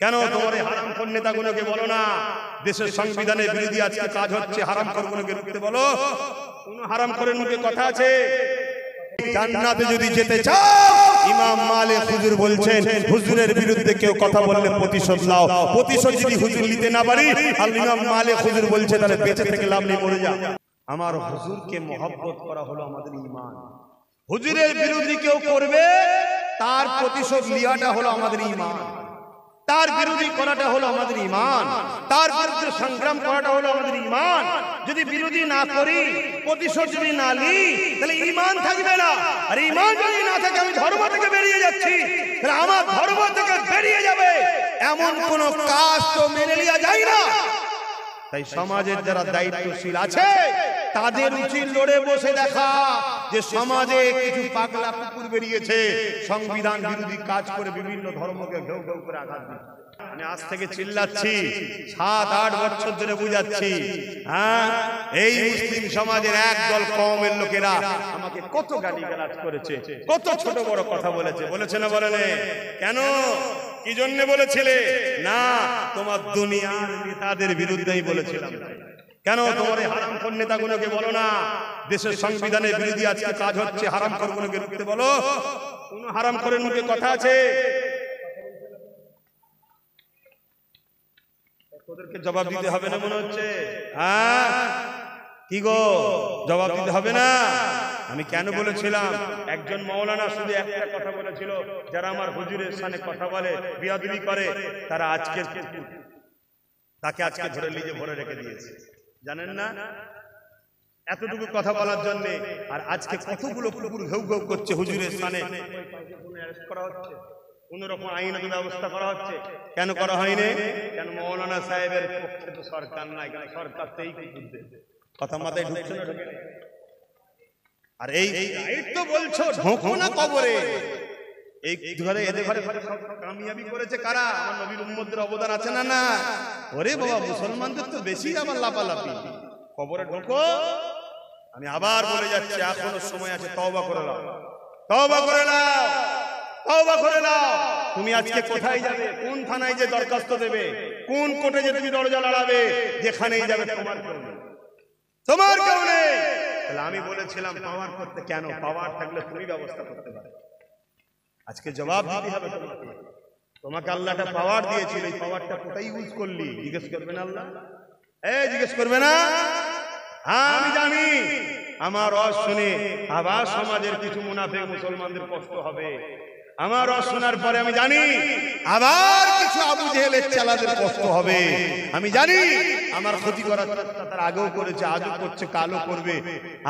কেন তোমার এই হারামখোর নেতাগুলোকে বলো না দেশের সংবিধানের বিরোধী আজকে কাজ হচ্ছে, হারামখোরগুলোকে রুখতে বলো। কোন হারামখোরের মুখে কথা আছে? জান্নাতে যদি যেতে চাও, ইমাম মালিক হুজুর বলছেন হুজুরের বিরুদ্ধে কেউ কথা বললে প্রতিশোধ নাও। প্রতিশোধ যদি হুজুর নিতে না পারি, আর ইমাম মালিক হুজুর বলছে তাহলে বেঁচে থেকে লাভ নেই, মরে যা। আমার হুজুরকে মহব্বত করা হলো আমাদের ঈমান। হুজুরের বিরোধী কেউ করবে, তার প্রতিশোধ নেওয়াটা হলো আমাদের ঈমান। তার বিরোধী করাটা হলো আমাদের ঈমান। তার বিরুদ্ধে সংগ্রাম করাটা হলো আমাদের ঈমান। যদি বিরোধী না করি, প্রতিশোধ যদি না নিই, তাহলে ঈমান থাকবে না। আর ঈমান যদি না থাকে, আমি ধর্ম থেকে বেরিয়ে যাচ্ছি, তাহলে আমার ধর্ম থেকে বেরিয়ে যাবে এমন কোন কাজ তো মেনে নেওয়া যায় না। তাই সমাজের যারা দায়িত্বশীল আছে, তাদের উচিত লড়ে বসে দেখা যে সমাজে কিছু পাগলা কুকুর বেরিয়েছে, সংবিধান বিরোধী কাজ করে বিভিন্ন ধর্মকে ঘেউ ঘেউ করে আঘাত দিচ্ছে। আমি আজ থেকে চিল্লাচ্ছি, 7-8 বছর ধরে বুঝাচ্ছি, এই মুসলিম সমাজের একদল কওমের লোকেরা আমাকে কত গালিগালাজ করেছে, কত ছোট বড় কথা বলেছে। বলেছে না বলে না? কেন, কি জন্য বলেছিলে? না, তোমার দুনিয়ার নেতাদের বিরুদ্ধেই বলেছিলাম। কেন তোমার এই হারামখোর নেতাগুলোকে বলো না দেশের সংবিধানের বিরোধী আজকে কাজ হচ্ছে, হারামখোরগুলোকে রুখতে বলো। কোন হারামখোরের মুখে কথা আছে? ওদেরকে জবাব দিতে হবে না মনে হচ্ছে? কি গো, জবাব দিতে হবে না? আমি কেন বলেছিলাম? একজন মাওলানা শুধু একটা কথা বলেছিল, যারা আমার হুজুরের সামনে কথা বলে, বিয়াদবি করে, তারা তাকে আজকে ধরে লিজে ভরে রেখে দিয়েছে, জানেন না? এতটুকু কথা বলার জন্য। আর আজকে কতগুলো কুকুর ঘেউ ঘেউ করছে হুজুরের সামনে, করা হচ্ছে, কোন রকম আইনত ব্যবস্থা করা হচ্ছে। কেন করা হয়নি? কেন মাওলানা সাহেবের পক্ষে তো সরকার নাই, কেন সরকার তেই কথা মাথায় ঢুকছে না? আর এই তো বলছো ঢোকো না কবরে। এই ঘরে এদের ঘরে কামিয়াবি করেছে কারা? আমার নবীর উম্মতদের অবদান আছে না? না, ওরে বাবা, মুসলমানদের তো বেশি আবার লাপালাপি। কবরে ঢোকো। আমি আবার বলে যাচ্ছি, এখনো সময় আছে, তওবা করে নাও, তওবা করে নাও, তওবা করে নাও। তুমি আজকে কোথায় যাবে? কোন থানায় যে দরখাস্ত দেবে? কোন কোর্টে যে তুমি দরজা লড়াবে? যেখানেই যাবে তোমার কেউ নেই, তোমার কেউ নেই। তাহলে আমি বলেছিলাম পাওয়ার করতে, কেন? পাওয়ার থাকলে তুমি ব্যবস্থা করতে পারো। আজকে জবাব দিতে হবে তোমাকে। তোমাকে আল্লাহ একটা পাওয়ার দিয়েছিল, এই পাওয়ারটা কোথায় ইউজ করলি? জিজ্ঞেস করবে না আল্লাহ? জিজ্ঞেস করবে না? হ্যাঁ, আমি জানি আমার ওয়াজ শুনে আবার সমাজের কিছু মুনাফিক মুসলমানদের কষ্ট হবে। আমার ওয়াজ শোনার পরে আমি জানি আবার কিছু আবু জেহেলের চালাদের কষ্ট হবে। আমি জানি আমার ক্ষতি করার চেষ্টা তার আগেও করেছে, আজও করছে, কালও করবে।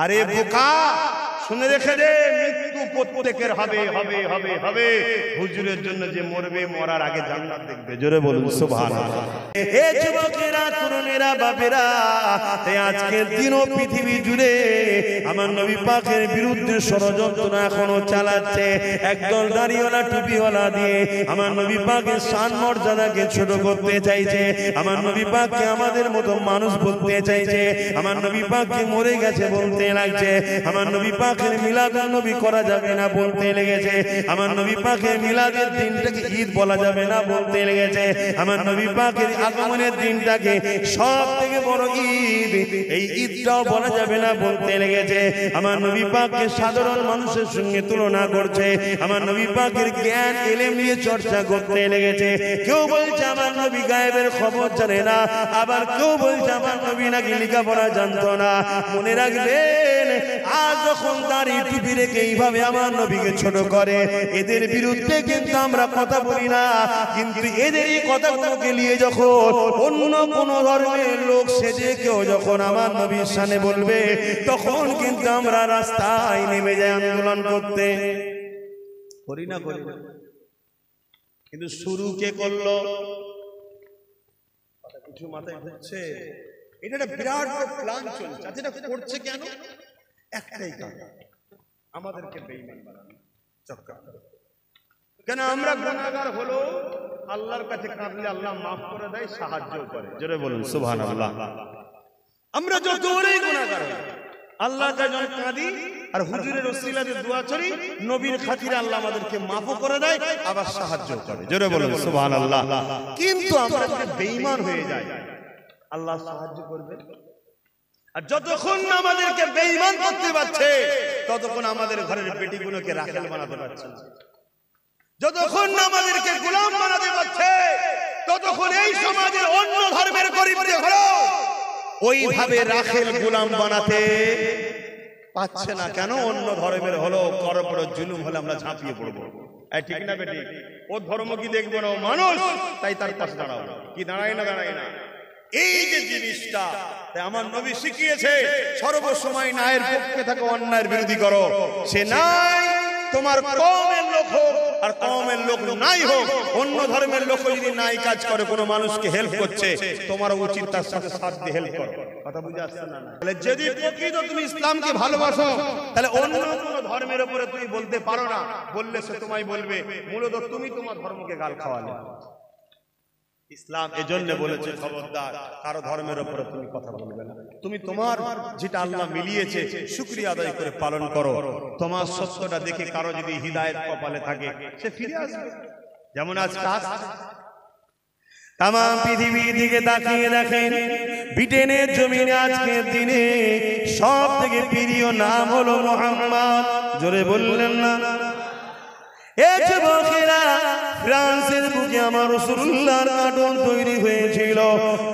আরে বোকা, শুনে রেখে দে, মৃত্যু প্রত্যেকের হবে, হবে, হবে, হবে। হুজুরের জন্য যে মরবে, মরার আগে জান্নাত দেখবে। জোরে বলুন সুবহানাল্লাহ। হে যুবকেরা, তরুণেরা, বাপেরা, আজকের দিনও পৃথিবী জুড়ে আমার নবী পাকের বিরুদ্ধে ষড়যন্ত্র এখনো চালাচ্ছে। একদল দাড়িওয়ালা টুপিওয়ালা দিয়ে আমার নবী পাকের শান মর্যাদাকে ছোট করতে চাইছে। আমার নবী পাককে আমাদের মতো মানুষ বলতে চাইছে। আমার নবী পাককে মরে গেছে বলতে লাগছে। আমার নবী পাকের মিলাদুন নবী করা যাবে না বলতে লেগেছে। আমার নবী পাকের মিলাদের দিনটাকে ঈদ বলা যাবে না বলতে লেগেছে। আমার নবী পাকের আগমনের দিনটাকে সব থেকে বড় ঈদ, এই ঈদটাও বলা যাবে না বলতে লেগেছে। আমার নবী পাককে সাধারণ মানুষের সঙ্গে তুলনা করছে। আমার নবী পাকের জ্ঞান এলেম নিয়ে চর্চা করতে লেগেছে। কেউ বলছে আমার নবী গায়েবের খবর জানে না, আবার কেউ বলছে আমার নবী নাকি লেখাপড়া জানতো না। মনে রাখবেন, আজ যখন দাড়ি টুপি রেখে এইভাবে আমার নবীকে ছোট করে, এদের বিরুদ্ধে কিন্তু আমরা কথা বলি না। কিন্তু এদের এই কথাগুলোকে নিয়ে যখন অন্য কোন ধর্মের লোক সেজে কেউ যখন আমার নবীর সামনে বলবে, তখন কিন্তু আমরা রাস্তায় নেমে যাই আন্দোলন করতে। করি না? করি না? কিন্তু শুরু কে করলো? কিছু মাথায় ঢুকছে? এটা একটা বিরাট প্ল্যান চলছে। এটা করছে কেন? একটাই কারণ, আমাদেরকে বেঈমান বানানো, চক্রান্ত। কেন? আমরা গুনাহগার হলো আল্লাহর কাছে কাঁদলে আল্লাহ মাফ করে দেয়, সাহায্য করে। জোরে বলুন সুবহানাল্লাহ। আমরা যতই গুনাহগার হই, আল্লাহর কাছে কাঁদি আর হুজুরের ওসিলাতে দোয়া করি, নবীর খাতিরে আল্লাহ আমাদেরকে মাফও করে দেয়, আবার সাহায্য করে। জোরে বলুন সুবহানাল্লাহ। কিন্তু আমরা যদি বেঈমান হয়ে যাই, আল্লাহ সাহায্য করবে? আর যতক্ষণ আমাদেরকে বেঈমান করতে পারছে, ততক্ষণ আমাদের ঘরের বেটিগুলোকে রাখেল বানাতে পারছে না। যতক্ষণ আমাদেরকে গোলাম বানাতে পারছে, ততক্ষণ এই সমাজের অন্য ধর্মের গরিবদের হলো ওইভাবে রাখেল গোলাম বানাতে পাচ্ছে না। কেন? অন্য ধর্মের হলো করপড় জুলুম হলে আমরা ঝাঁপিয়ে পড়বো। ঠিক না বেটি? ও ধর্ম কি দেখবো না, ও মানুষ, তাই তার পাশে দাঁড়াও। কি দাঁড়ায় না? দাঁড়ায় না। এই যে জিনিসটা আমার নবী শিখিয়েছে, সর্বসময় ন্যায়ের পক্ষে থাকো, অন্যায়ের বিরোধী করো। সে নাই তোমার কওমের লোক হোক আর কওমের লোক নাই হোক, অন্য ধর্মের লোক যদি নাই কাজ করে, কোনো মানুষকে হেল্প করছে, তোমার উচিত তার সাথে সাথ দিয়ে হেল্প করো। কথা বুঝে আসছে না? তাহলে যদি প্রকৃত তুমি ইসলামকে ভালোবাসো, তাহলে অন্য কোনো ধর্মের উপরে তুমি বলতে পারো না। বললে সে তোমায় বলবে মূলত তুমি তোমার ধর্মকে গাল খাওয়ালে। ইসলাম এজন্য বলেছে, খবরদার কারো ধর্মের উপরে তুমি কথা বলবে না। তুমি তোমার যেটা আল্লাহ মিলিয়েছে শুকরিয়া আদায় করে পালন করো। তোমার সত্যটা দেখে কারো যদি হিদায়াত কপালে থাকে, সে ফিরে আসবে। যেমন আজকে তাম পৃথিবীর দিকে তাকিয়ে দেখেন, ব্রিটেনের জমিনে আজকের দিনে সব থেকে প্রিয় নাম হলো মুহাম্মদ। জোরে বললেন না? এই যুবকেরা, ফ্রান্সের বুকে আমার রাসূলুল্লাহর কার্টুন তৈরি হয়েছিল,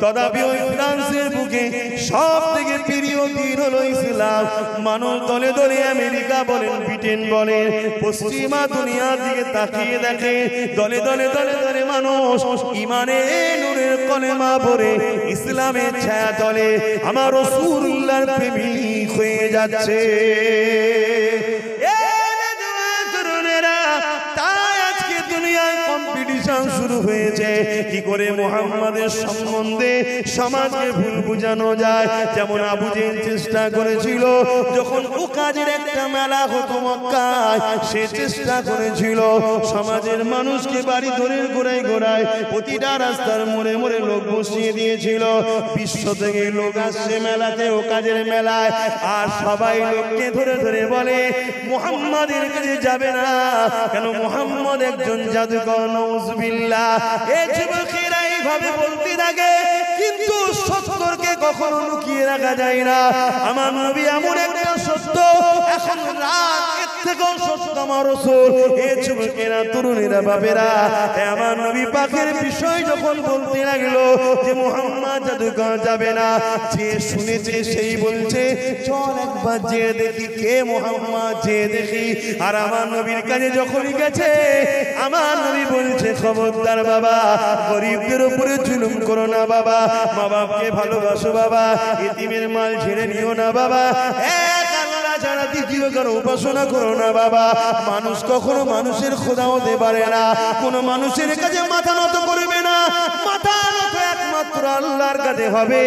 তথাপি ওই ফ্রান্সের বুকে সব থেকে প্রিয় দিন হলো ইসলাম। মানুষ দলে দলে আমেরিকা বলেন, ব্রিটেন বলেন, পশ্চিমা দুনিয়ার দিকে তাকিয়ে দেখে, দলে দলে দলে দলে মানুষ ঈমানের নূরের কলেমা পড়ে ইসলামের ছায়া তলে আমার রাসূলুল্লাহর প্রেমিক হয়ে যাচ্ছে। শুরু হয়েছে কি করে মুহাম্মাদের সম্বন্ধে সমাজকে ভুল বুঝানো যায়। যেমন আবু জেহেল চেষ্টা করেছিল, যখন উকাজের একটা মেলা হতো মক্কায়, সে চেষ্টা করেছিল সমাজের মানুষকে বাড়ি ধরে গোড়ায় গোড়ায় প্রতিটা রাস্তার মোড়ে মোড়ে লোক বসিয়ে দিয়েছিল। বিশ্ব থেকে লোক আসছে মেলাতে, উকাজের মেলায়, আর সবাই লোককে ধরে ধরে বলে মুহাম্মাদের কাছে যাবে না, কেন মুহাম্মদ একজন জাদুকর। নাউযুবিল্লাহ। এই যুবকেরা এইভাবে বলতে থাকে, কিন্তু সত্যকে কখনো লুকিয়ে রাখা যায় না। আমার নবী এমন একটা সত্য, এখন রাত এর থেকেও সত্য আমার রাসূল। এই যুবকেরা, তরুণেরা, বাবেরা, আমার নবী পাকের বিষয় যখন বলতে লাগলো যে মুহাম্মদ জাদুকর যাবে না, যে শুনেছে সেই বলছে চল একবার যে দেখি কে মুহাম্মদ, যে দেখি। আর আমার নবীর কাছে যখন গেছে, আমার নবী বলছে খবরদার বাবা, গরিবদের উপরে জুলুম করো না বাবা, মা বাপকে ভালোবাসো বাবা, এতিমের মাল ছেড়ে নিও না বাবা, এক আল্লাহ ছাড়া দ্বিতীয় কারো উপাসনা করো না বাবা। মানুষ কখনো মানুষের খোদা হতে পারে না, কোনো মানুষের কাছে মাথা নত করবে না, মাথা নত একমাত্র আল্লাহর কাছে হবে।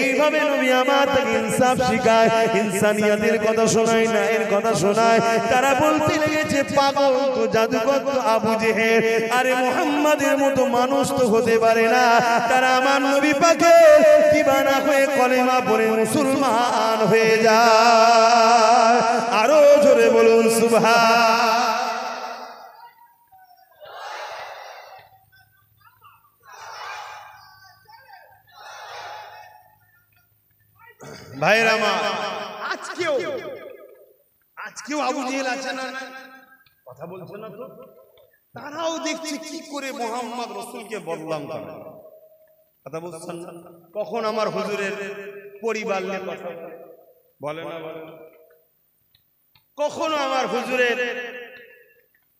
এইভাবে নবী আমার তাকে ইনসাফ শিখায়, ইনসানিয়াতের কথা শোনায়, ন্যায়ের কথা শোনায়। তারা বলতে লেগেছে পাগল তো, জাদুকর তো আবু জেহেল, আরে মুহাম্মাদের মতো মানুষ তো হতে পারে না। তারা আমার নবী পাকে দিবানা হয়ে কলেমা পড়ে মুসলমান হয়ে যায়। আরো জোরে বলুন সুবহান। ভাইরা আমার, আজকেও আবু জেহেল আছে না? কথা বলছে না তো? তারাও দেখছে কি করে মুহাম্মদ রাসূলকে বদনাম করে। কথা বলছেন না? কখন আমার হুজুরের পরিবার নিয়ে কথা বলে না, বলে না। কখনো আমার হুজুরের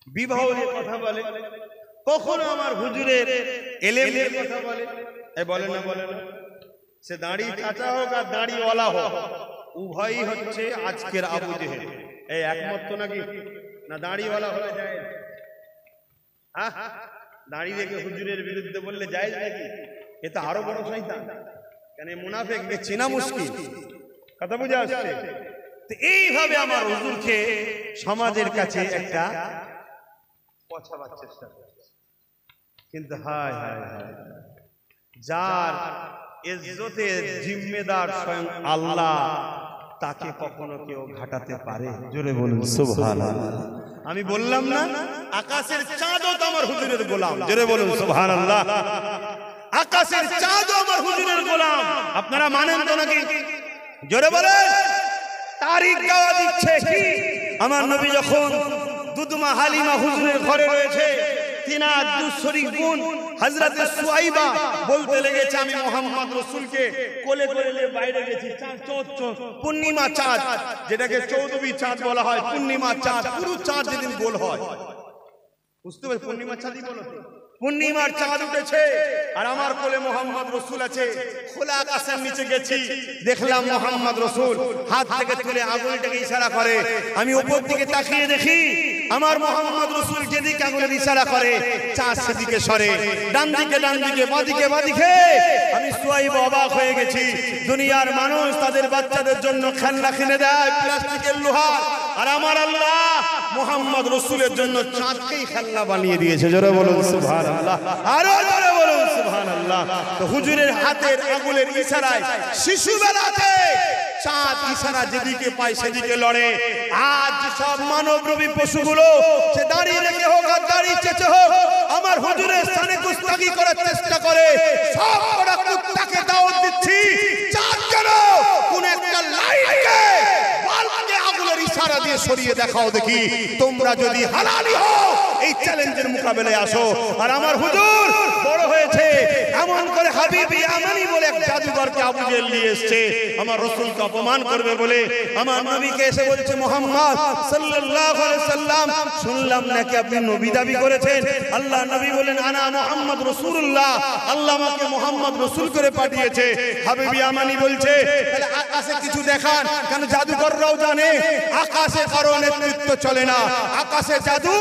বিবাহ নিয়ে কথা বলে, কখনো আমার হুজুরের এলেম নিয়ে কথা বলে, বলে না, বলে না। সে দাড়ি চাচা হোক আর দাড়িওয়ালা হোক, উভয়ই হচ্ছে আজকের আবু জেহেল। এই একমত তো নাকি? না দাড়িওয়ালা হলে যায়? দাড়ি রেখে হুজুরের বিরুদ্ধে বললে যায় নাকি? এ তো আরো বড় শয়তান। কেন মুনাফিককে চেনা মুশকিল। কথা বুঝে আসছে? তো এইভাবে আমার হুজুরকে সমাজের কাছে একটা পছাবার চেষ্টা করছে। কিন্তু হায় হায় হায়, যার ইজ্জতের জিম্মেদার স্বয়ং আল্লাহ, তাকে কখনো কেউ ঘাটাতে পারে? জোরে বলুন সুবহানাল্লাহ। আমি বললাম না আকাশের চাঁদও তো আমার হুজুরের গোলাম। জোরে বলুন সুবহানাল্লাহ। আকাশের চাঁদও আমার হুজুরের গোলাম। আপনারা মানেন তো নাকি? জোরে বলেন। তারিখ গাওয়া দিচ্ছে কি? আমার নবী যখন দুদমা হালিমা হুজুরের ঘরে রয়েছে, তিনার দুশরীক বোন হযরত সুয়াইবা বলতে লেগেছে, আমি মুহাম্মদ রাসূলকে কোলে করে নিয়ে বাইরে গেছি। পূর্ণিমা চাঁদ, যেটাকে চৌদবী চাঁদ বলা হয়, পূর্ণিমা চাঁদ, পুরো চাঁদ যেদিন গোল হয়, বুঝতে পারছেন? পূর্ণিমা চাঁদই বলো তো। পূর্ণিমার চাঁদ উঠেছে আর আমার কোলে মুহাম্মদ রাসূল আছে। খোলা আকাশের নিচে গেছি, দেখলাম মুহাম্মদ রাসূল হাত থেকে তুলে আঙুলটাকে ইশারা করে। আমি উপর দিকে তাকিয়ে দেখি আমার মুহাম্মদ রাসূল যেদিকে আঙুলের ইশারা করে চাঁদ সেদিকে সরে, ডান দিকে ডান দিকে, বাঁদিকে বাঁদিকে। আমি সুয়াইব অবাক হয়ে গেছি। দুনিয়ার মানুষ তাদের বাচ্চাদের জন্য খেলনা কিনে দেয় প্লাস্টিকের, লোহার, আর আমার আল্লাহ মুহাম্মদ রাসূলের জন্য চাঁদকেই খেলনা বানিয়ে দিয়েছে। জোরে বলুন সুবহানাল্লাহ, আরো জোরে বলুন সুবহানাল্লাহ। তো হুজুরের হাতের আঙুলের ইশারায় শিশুবেলাতে চাঁদ ইশারা যেদিকে পায় সেদিকে লড়ে। আজ সব মানবরূপী পশুগুলো সে দাঁড়িয়ে রেখে হোক আর দাঁড়িয়ে চেঁচে হোক আমার হুজুরের স্থানে কুস্তাগি করার চেষ্টা করে। সব কটা কুত্তাকে দাওয়াত দিচ্ছি, চাঁদ কেন কোন একটা লাইটকে বালকে আঙুলের ইশারা দিয়ে সরিয়ে দেখাও দেখি। তোমরা যদি হালালি হও এই চ্যালেঞ্জের মোকাবেলায় আসো। আর আমার হুজুর বড় হয়েছে এমন করে হাবিব ইয়ামানি বলে এক জাদুকরকে আবু জেহেল নিয়ে এসেছে আমার রাসূলকে অপমান করবে বলে। আমার নবীকে এসে বলছে, মুহাম্মদ সাল্লাল্লাহু আলাইহি সাল্লাম, শুনলাম নাকি আপনি নবী দাবি করেছেন। আল্লাহ নবী বলেন, আনা মুহাম্মদ রাসূলুল্লাহ, আল্লাহ আমাকে মুহাম্মদ রাসূল করে পাঠিয়েছে। হাবিব ইয়ামানি বলছে, তাহলে আকাশে কিছু দেখান। কেন জাদুকররাও জানে আকাশে কারো নেতৃত্ব চলে না, আকাশে জাদু,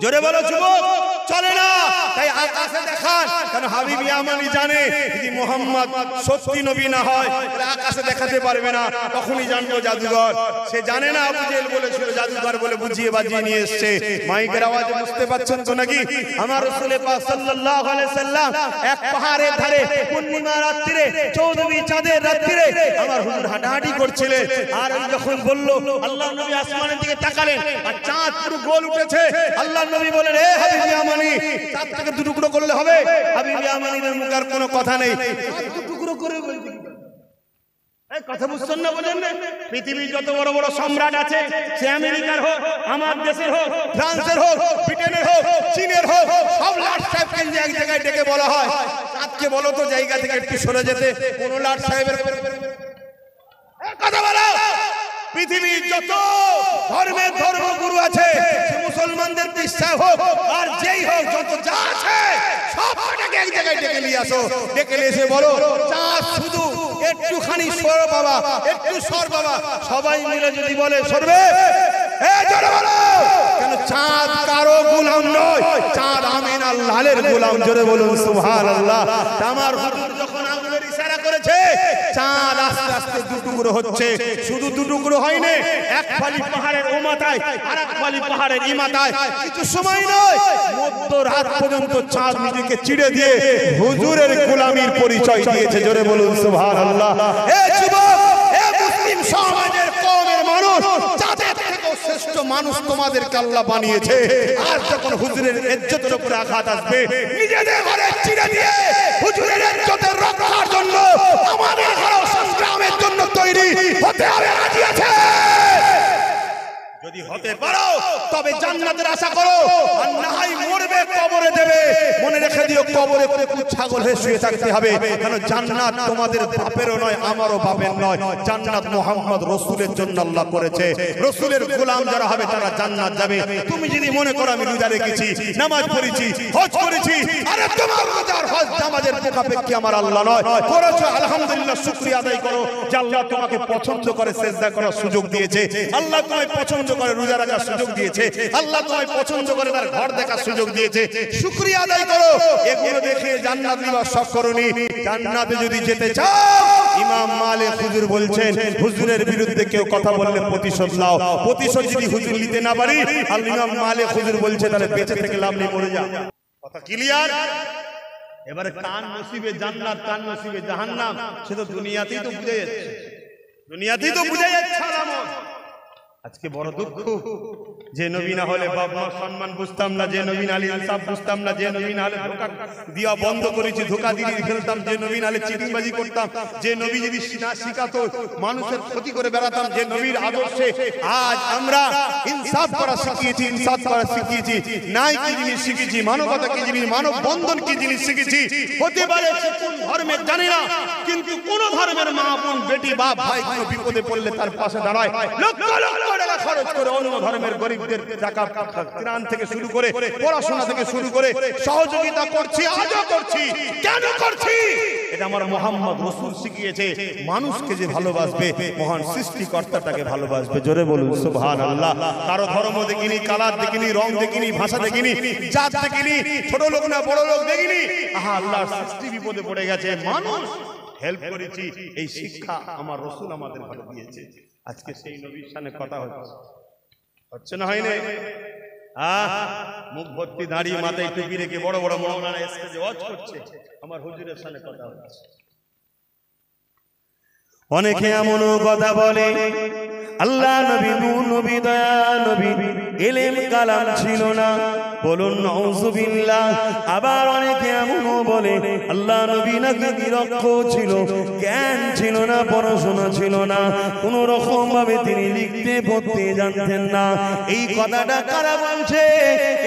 জোরে বলো যুবক, চলে না। তাই আকাশে দেখান। কারণ হাবিব ইয়ামানি জানে যদি মুহাম্মদ সত্যি নবী না হয় তাহলে আকাশে দেখাতে পারবে না, তখনই জানবো জাদুঘর। সে জানে না আবু জেহেল বলেছিল জাদুঘর বলে বুঝিয়ে বাজিয়ে নিয়ে এসেছে। মাইকের আওয়াজে বুঝতে পাচ্ছেন তো নাকি? আমার রাসূল পাক সাল্লাল্লাহু আলাইহি সাল্লাম এক পাহাড়ের ধারে পূর্ণিমা রাত্রিরে, চৌদবী চাঁদের রাত্রিরে আমার হুজুর হাঁটাহাঁটি করছিলেন। আর ওই যখন বলল, আল্লাহ নবী আসমানের দিকে তাকালেন আর চাঁদ পুরো গোল উঠেছে। আল্লাহ নবী বলেন, এ হাবিব ইয়ামানি, চাঁদ থেকে দুটো টুকরো করলে হবে? হাবিব ইয়ামানির মুখে আর কোনো কথা নেই। দুটো টুকরো করে বলতে এই কথা বুঝছেন না, বলেন না? পৃথিবীর যত বড় বড় সম্রাট আছে, সে আমেরিকার হোক, আমার দেশের হোক, ফ্রান্সের হোক, ব্রিটেনের হোক, চীনের হোক, সব লাট সাহেবকে এক জায়গায় ডেকে বলা হয়, চাঁদকে বলো তো জায়গা থেকে একটু সরে যেতে। কোন লাট সাহেবের কথা বলো? পৃথিবীর যত ধর্মের ধর্মগুরু আছে, মুসলমানদের বিশ্বাস হোক আর যেই হোক, যত যা আছে সবটাকে এক জায়গায় ডেকে নিয়ে আসো। ডেকে নিয়ে এসে বলো, চাঁদ শুধু একটুখানি সর বাবা, একটু সর বাবা। সবাই মিলে যদি বলে সরবে, কেন চাঁদ কারো গোলাম নয়, চাঁদ আমিন আল্লাহর গোলাম। জোরে বলুন সুবহানাল্লাহ। আমার হুজুর যখন আঙুলের ইশারা করেছে, চাঁদ আস্তে আস্তে দুটুকরো হচ্ছে। শুধু দুটুকরো হয়নি, এক ফালি পাহাড়ের ও মাথায় আর এক ফালি পাহাড়ের ই মাথায়। কিছু সময় নয়, মধ্যরাত পর্যন্ত চাঁদ নিজেকে চিড়ে দিয়ে হুজুরের গোলামির পরিচয় দিয়েছে। জোরে বলুন সুবহানাল্লাহ। এ যুবক, এ মুসলিম সমাজের কওমের মানুষ, যাদের থেকেও শ্রেষ্ঠ মানুষ তোমাদেরকে আল্লাহ বানিয়েছে। আর যখন হুজুরের ইজ্জতের উপরে আঘাত আসবে, নিজেদের ঘরে চিড়ে দিয়ে হুজুরের ইজ্জতের রক্ষার জন্য আমাদের ঘরে সংগ্রামের জন্য তৈরি হতে হবে। রাজি আছে? যদি হতে পারো তবে জান্নাতের আশা করো, আর না হয় মরবে কবরে দেবে। মনে রেখে দিও, কবরে কুকুর ছাগল হয়ে শুয়ে থাকতে হবে। কারণ জান্নাত তোমাদের বাপেরও নয়, আমারও বাপের নয়। জান্নাত মুহাম্মদ রাসূলের জন্য আল্লাহ করেছে। রাসূলের গোলাম যারা হবে তারা জান্নাত যাবে। তুমি যদি মনে করো আমি রোজা রেখেছি, নামাজ পড়েছি, হজ করেছি, আরে তোমার রোজার হজ নামাজের মুখাপেক্ষী আমার আল্লাহ নয়। করেছো আলহামদুলিল্লাহ, শুকরিয়া আদায় করো যে আল্লাহ তোমাকে পছন্দ করে সিজদা করার সুযোগ দিয়েছে। আল্লাহ তোমায় পছন্দ করে রোজা রাখার সুযোগ দিয়েছে। আল্লাহ তোমায় পছন্দ করে তার ঘর দেখার সুযোগ দিয়েছে। শুকরিয়া আদায় করো। এগুলো দেখে জান্নাত নিবার শখ করনি। জান্নাতে যদি যেতে চাও, ইমাম মালিক হুজুর বলছেন, হুজুরের বিরুদ্ধে কেউ কথা বললে প্রতিশোধ নাও। প্রতিশোধ যদি হুজুর নিতে না পারি, আর ইমাম মালিক হুজুর বলছে তাহলে বেঁচে থেকে লাভ নেই, মরে যা। কথা ক্লিয়ার? এবারে কান নসিবে জান্নাত, কান নসিবে জাহান্নাম, সে তো দুনিয়াতেই তো বুঝে যাচ্ছে। দুনিয়াতেই তো বুঝা যাচ্ছে আলামত। আজকে বড় দুঃখ, যে নবী না হলে বাপ মার সম্মান বুঝতাম না, যে নবী না হলে ইনসাফ বুঝতাম না, যে নবী না হলে ধোঁকা দিয়া বন্ধ করেছি, ধোঁকা দিয়ে ফেলতাম, যে নবী না হলে চিটিংবাজি করতাম, যে নবী যদি না শিখাতো মানুষের ক্ষতি করে বেড়াতাম, যে নবীর আদর্শে আজ আমরা ইনসাফ করা শিখিয়েছি, ইনসাফ করা শিখিয়েছি, নাই কি জিনিস শিখেছি, মানবতা কি জিনিস, মানব বন্ধন কি জিনিস শিখেছি। হতে পারে কোন ধর্মের জানি না, কিন্তু কোন ধর্মের মা বোন বেটি বাপ ভাই কোনো বিপদে পড়লে তার পাশে দাঁড়ায়, লক্ষ লক্ষ টাকা খরচ করে অন্য ধর্মের গরিবদের টাকা ত্রাণ থেকে শুরু করে পড়াশোনা থেকে শুরু করে সহযোগিতা করছি, আজও করছি। কেন করছি? এটা আমার মোহাম্মদ রাসূল শিখিয়েছে, মানুষকে যে ভালোবাসবে মহান সৃষ্টিকর্তা তাকে ভালোবাসবে। জোরে বলুন সুবহানাল্লাহ। কারো ধর্ম দেখিনি, কালার দেখিনি, রং দেখিনি, ভাষা দেখিনি, জাত দেখিনি, ছোট লোক না বড় লোক দেখিনি। আহা, আল্লাহর সৃষ্টি বিপদে পড়ে গেছে, মানুষ হেল্প করেছি, এই শিক্ষা আমার রাসূল আমাদের ভালো দিয়েছে। আজকে সেই নবীর সামনে কথা হচ্ছে না, হয় না? মুখ ভর্তি দাঁড়িয়ে মাথায় টুপি রেখে বড় বড় মৌলানা স্টেজে ওয়াজ করছে, আমার হুজুরের সামনে কথা হচ্ছে। অনেকে এমনও কথা বলে আল্লাহ নবী নূর নবী দয়া নবী ইলম কালাম ছিল না, বলুন নাউযুবিল্লাহ। আবার অনেকে এমনও বলে আল্লাহ নবী নাকি নিরক্ষ ছিল, জ্ঞান ছিল না, পড়াশোনা ছিল না, কোন রকম ভাবে তিনি লিখতে পড়তে জানতেন না। এই কথাটা কারা বলছে?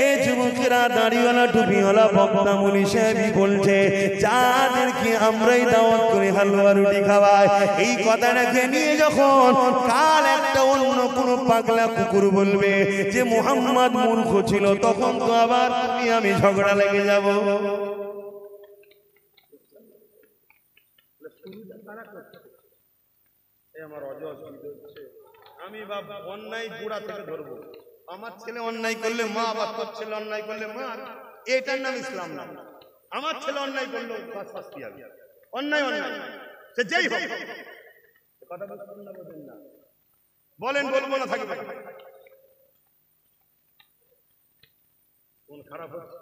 এই যুবকেরা, দাড়িওয়ালা টুপিওয়ালা বক্তা মুনি সাহেবই বলছে, যাদেরকে আমরাই দাওয়াত করে হালুয়া রুটি খাওয়াই। এই কথাটাকে নিয়ে যখন কাল একটা অন্য কোন পাগলা কুকুর বলবে যে মুহাম্মদ মূর্খ ছিল, তখন তো আবার তুমি আমি ঝগড়া লেগে যাব। আমি বাবা অন্যায় বুড়া থেকে ধরবো, আমার ছেলে অন্যায় করলে মা, আবার তোর ছেলে অন্যায় করলে মা, এটার নাম ইসলাম না। আমার ছেলে অন্যায় করলে শাস্তি হবে, অন্যায় অন্যায় সে যেই হোক। কথা বলছেন না, বলেন না, বলেন বলবো না, থাকবে কোন খারাপ হচ্ছে।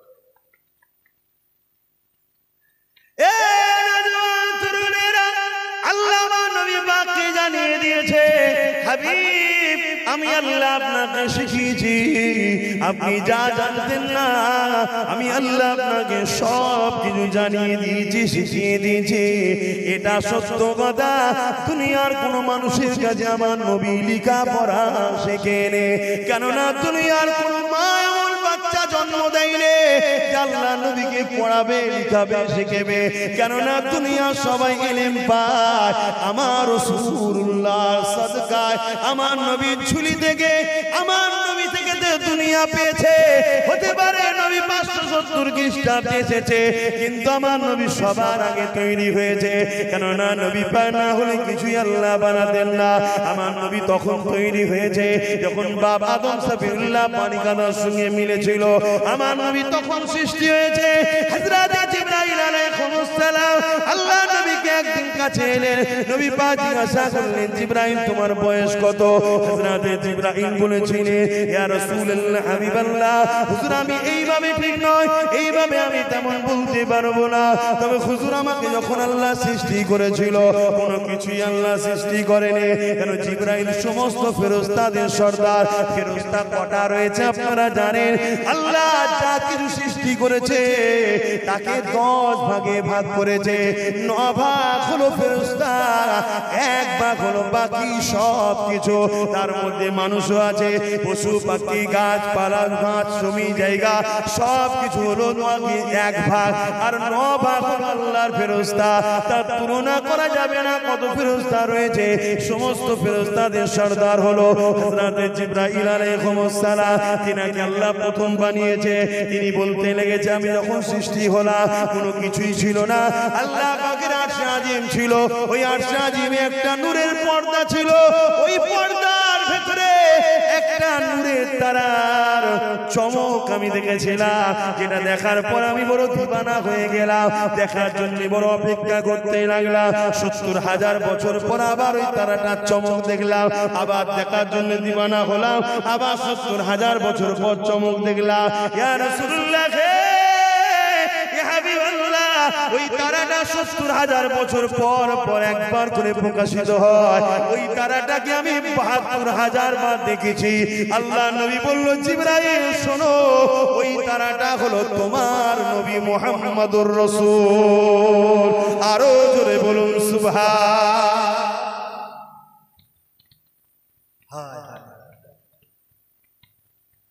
আল্লাহ নবী পাককে জানিয়ে দিয়েছে, হাবিব আমি আল্লাহ আপনাকে শিখিয়েছি, আপনি যা জানতেন না আমি আল্লাহ আপনাকে সব কিছু জানিয়ে দিয়েছি, শিখিয়ে দিয়েছি। এটা সত্য কথা, দুনিয়ার কোন মানুষের কাছে আমার নবী লেখা পড়া শেখেনি। কেননা দুনিয়ার কোন মা এমন বাচ্চা জন্ম দেয়নি আল্লাহ নবীকে পড়াবে, লিখাবে, শিখাবে। কেননা দুনিয়া সবাই ইলম পায় আমার রাসূলুল্লাহ সাদকায়, আমার নবীর ঝুলি থেকে, আমার নবী থেকে দুনিয়া পেয়েছে। হতে পারে নবী 570 খ্রিস্টাব্দে এসেছে, কিন্তু আমার নবী সবার আগে তৈরি হয়েছে। কেননা নবী পায় না হলে কিছুই আল্লাহ বানাতেন না। আমার নবী তখন তৈরি হয়েছে যখন বাপ আদম সাফিউল্লাহ পানি কাদার সঙ্গে মিলেছিল। আমার নবী তখন সৃষ্টি হয়েছে। হযরত জিবরাইল আলাইহিস সালাম আল্লাহ নবীকে একদিন কাছে এলেন, নবী পাক জিজ্ঞাসা করলেন, জিবরাইল তোমার বয়স কত? হযরত জিবরাইল বলেছিলেন, ইয়া রাসূলুল্লাহ হাবিবাল্লাহ, হুজুর আমি এইভাবে ঠিক নয়, এইভাবে আমি তেমন বলতে পারবো না। তবে হুজুর আমাকে যখন আল্লাহ সৃষ্টি করেছিল কোনো কিছুই আল্লাহ সৃষ্টি করেনি। কেন জিবরাইল সমস্ত ফেরেশতাদের সর্দার। ফেরেশতা কটা রয়েছে আপনারা জানেন? আল্লাহ যা কিছু সৃষ্টি করেছে তাকে 10 ভাগে ভাগ করেছে। 9 ভাগ হলো ফেরেশতা, 1 ভাগ হলো বাকি সব কিছু। তার মধ্যে মানুষও আছে, পশু পাখি, গাছপালা, ঘাস, জমি জায়গা সব কিছু হলো 1 ভাগ। আর 9 ভাগ হলো আল্লাহর ফেরেশতা। তার তুলনা করা যাবে না কত ফেরেশতা রয়েছে। সমস্ত ফেরেশতাদের সর্দার হলো হযরত জিবরাইল আলাইহিস সালাম। তিনাকে আল্লাহ প্রথম বানিয়েছে। তিনি বলতে লেগেছে, আমি যখন সৃষ্টি হলাম কোনো কিছুই ছিল না, আল্লাহ পাকের আরশে আজিম ছিল। ওই আরশে আজিমে একটা নূরের পর্দা ছিল। ওই পর্দার ভেতরে একটা নূরের তারার চমক আমি দেখেছিলাম, যেটা দেখার পর আমি বড় দিবানা হয়ে গেলাম। দেখার জন্য বড় অপেক্ষা করতে লাগলাম। 70,000 বছর পর আবার ওই তারাটার চমক দেখলাম, আবার দেখার জন্য দিবানা হলাম। আবার 70,000 বছর পর চমক দেখলাম। ইয়া রাসূলুল্লাহ, ইয়া হাবিবাল্লাহ, ওই তারাটা 70,000 বছর পর পর একবার করে প্রকাশিত হয়। ওই তারাটাকে আমি 72,000 বার দেখেছি। আল্লাহ নবী বলল, জিবরাইল শোনো, ওই তারাটা হলো তোমার নবী মুহাম্মদুর রাসূল। আরো জোরে বলুন সুবহান।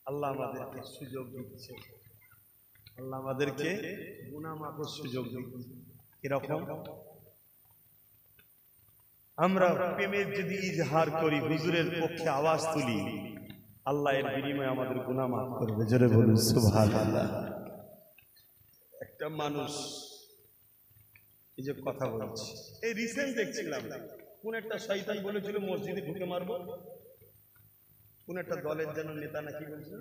আল্লাহ আমাদেরকে সুযোগ দিচ্ছে, আল্লাহ আমাদেরকে গুনাহ মাফের সুযোগ দিচ্ছে। কিরকম? আমরা প্রেমের যদি ইজহার করি, হুজুরের পক্ষে আওয়াজ তুলি, আল্লাহ এর বিনিময়ে আমাদের গুনাহ মাফ করবে। জোরে বলুন সুবহানাল্লাহ। একটা মানুষ এই যে কথা বলছে, এই রিসেন্ট দেখছিলাম কোন একটা শয়তান বলেছিল মসজিদে ঢুকে মারবো, কোন একটা দলের যেন নেতা নাকি বলছে,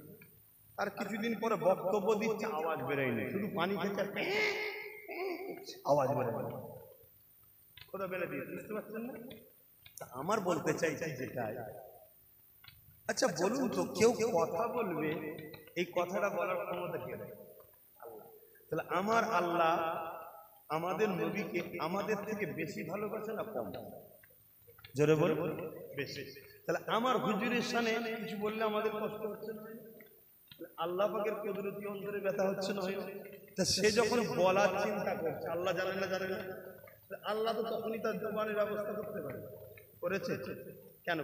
আর কিছুদিন পরে বক্তব্য দিচ্ছে, আওয়াজ বেরোয়নি, শুধু পানি খেতে আওয়াজ বেরোয়, কোথা বেড়ে দিয়ে, বুঝতে পারছেন না? আমার বলতে চাইছি যেটা, আচ্ছা বলুন তো, কেউ কথা বলবে, এই কথাটা বলার ক্ষমতা কে দেয়? আল্লাহ। তাহলে আমার আল্লাহ আমাদের নবীকে আমাদের থেকে বেশি ভালোবাসে না কম? জোরে বল, বেশি। তাহলে আমার হুজুরের সামনে কিছু বললে আমাদের কষ্ট হচ্ছে না? আল্লাহ পাকের কুদরতি অন্তরে ব্যথা হচ্ছে না? তা সে যখন বলার চিন্তা করছে, আল্লাহ জানেন না? জানেন না? আল্লাহ তো তখনই তার জবানের ব্যবস্থা করতে পারে, করেছে কেন?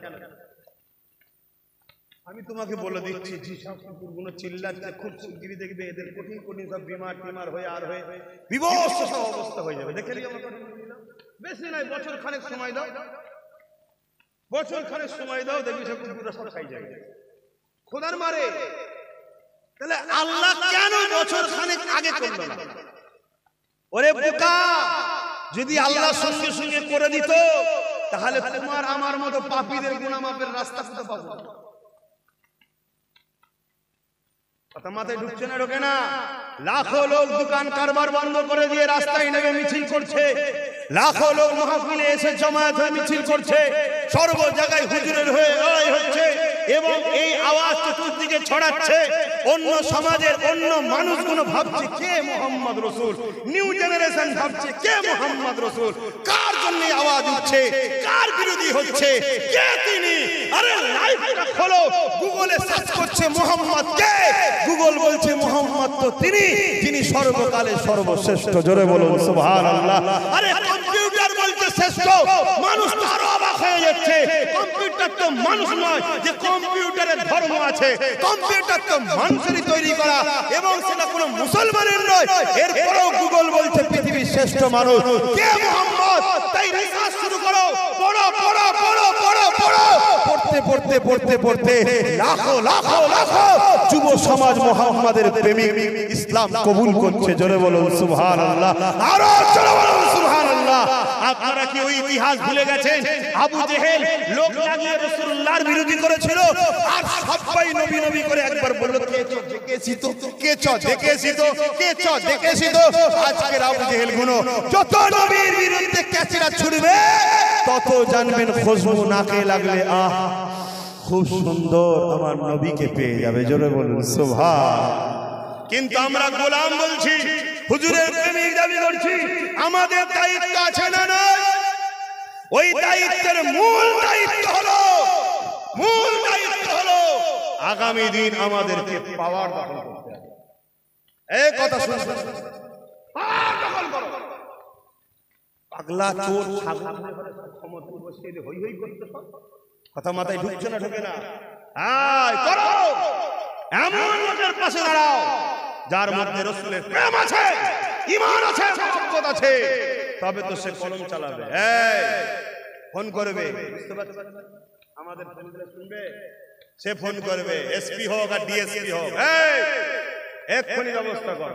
আমি তোমাকে বলে দিচ্ছি, যেসব কুকুরগুলো চিল্লাচ্ছে, খুব শিগগিরই দেখবে এদের কঠিন কঠিন সব বিমার টিমার হয়ে আর হয়ে বিভৎস সব অবস্থা হয়ে যাবে। দেখে নিই, বেশি নাই, বছর খানেক সময় দাও, বছর খানেক সময় দাও, দেখবি সব কুকুররা সব খাই যাবে খোদার মারে। তাহলে আল্লাহ কেন বছর খানেক আগে করলো না? ওরে বোকা, যদি আল্লাহ সঙ্গে সঙ্গে করে দিত, তাহলে তোমার আমার মতো পাপীদের গুনাহ মাফের রাস্তা কোথায় পাবো? কথা মাথায় ঢুকছে না? ঢোকে না? লাখো লোক দোকান কারবার বন্ধ করে দিয়ে রাস্তায় নেমে মিছিল করছে, লাখো লোক মাহফিলে এসে জমায়েত হয়ে মিছিল করছে, সর্ব জায়গায় হুজুরের হয়ে লড়াই হচ্ছে, এবং এই আওয়াজ চতুর্দিকে ছড়াচ্ছে। অন্য সমাজের অন্য মানুষগুলো ভাবছে কে মুহাম্মদ রাসূল, নিউ জেনারেশন ভাবছে কে মুহাম্মদ রাসূল, কার জন্য আওয়াজ উঠছে, কার বিরোধী হচ্ছে, কে তিনি? আরে লাইভটা খোলো, গুগলে সার্চ করছে মুহাম্মদ কে, গুগল বলছে মুহাম্মদ তো তিনি, যিনি সর্বকালে সর্বশ্রেষ্ঠ। জোরে বলুন সুবহানাল্লাহ। আরে কম্পিউটার বলতে শ্রেষ্ঠ, মানুষ তো আরো অবাক হয়ে যাচ্ছে। কম্পিউটার তো মানুষ নয় যে কম্পিউটারের ধর্ম আছে, কম্পিউটার তো মানুষেরই তৈরি করা, এবং সেটা কোনো মুসলমানের নয়। এরপরেও গুগল বলছে পৃথিবীর শ্রেষ্ঠ মানুষ কে? মুহাম্মদ। তাই রিসার্চ শুরু করো, পড়ো পড়ো পড়ো পড়ো পড়ো, পড়তে পড়তে পড়তে পড়তে লাখো লাখো লাখো যুব সমাজ মুহাম্মাদের প্রেমিক, ইসলাম কবুল করছে। জোরে বলুন সুবহানাল্লাহ, আরো জোরে বলুন সুবহানাল্লাহ। আপনারা কি ওই ইতিহাস ভুলে গেছেন? আবু জেহেল লোক লাগিয়ে রাসূলুল্লাহর বিরোধী করেছিল, আর সবাই নবী নবী করে একবার বলল কে চ দেখেছি তো, কে চ দেখেছি তো, কে চ দেখেছি তো। আজকের আবু জেহেল গুলো যত নবীর বিরুদ্ধে ক্যাচরা ছুড়বে, তত জানবেন খুশবু নাকে লাগলে আহ খুব সুন্দর আমার নবীকে পেয়ে যাবে। জোরে বলুন সুবহান। কিন্তু আমরা গোলাম বলছি, হুজুরের প্রেমিক দাবি করছি, আমাদের দায়িত্ব আছে না নয়? ওই দায়িত্বের মূল দায়িত্ব হলো আগামী দিন আমাদেরকে পাওয়ার দখল করতে হবে। এই কথা শুনুন, পাওয়ার দখল করো। পাগলা চোর ছাগল ক্ষমতা বসিয়ে হই হই করতে, কথা মাথায় ঢুকছে না? ঢোকে না? আয় করো, এমন লোকের পাশে দাঁড়াও যার মধ্যে রাসূলের প্রেম আছে, ঈমান আছে, মহব্বত আছে, তবে তো সে কলম চালাবে। এই ফোন করবে, বুঝতে পারছেন? আমাদের ফোনগুলো শুনবে, সে ফোন করবে, এসপি হোক আর ডিএসপি হোক, এই এক্ষুনি ব্যবস্থা কর।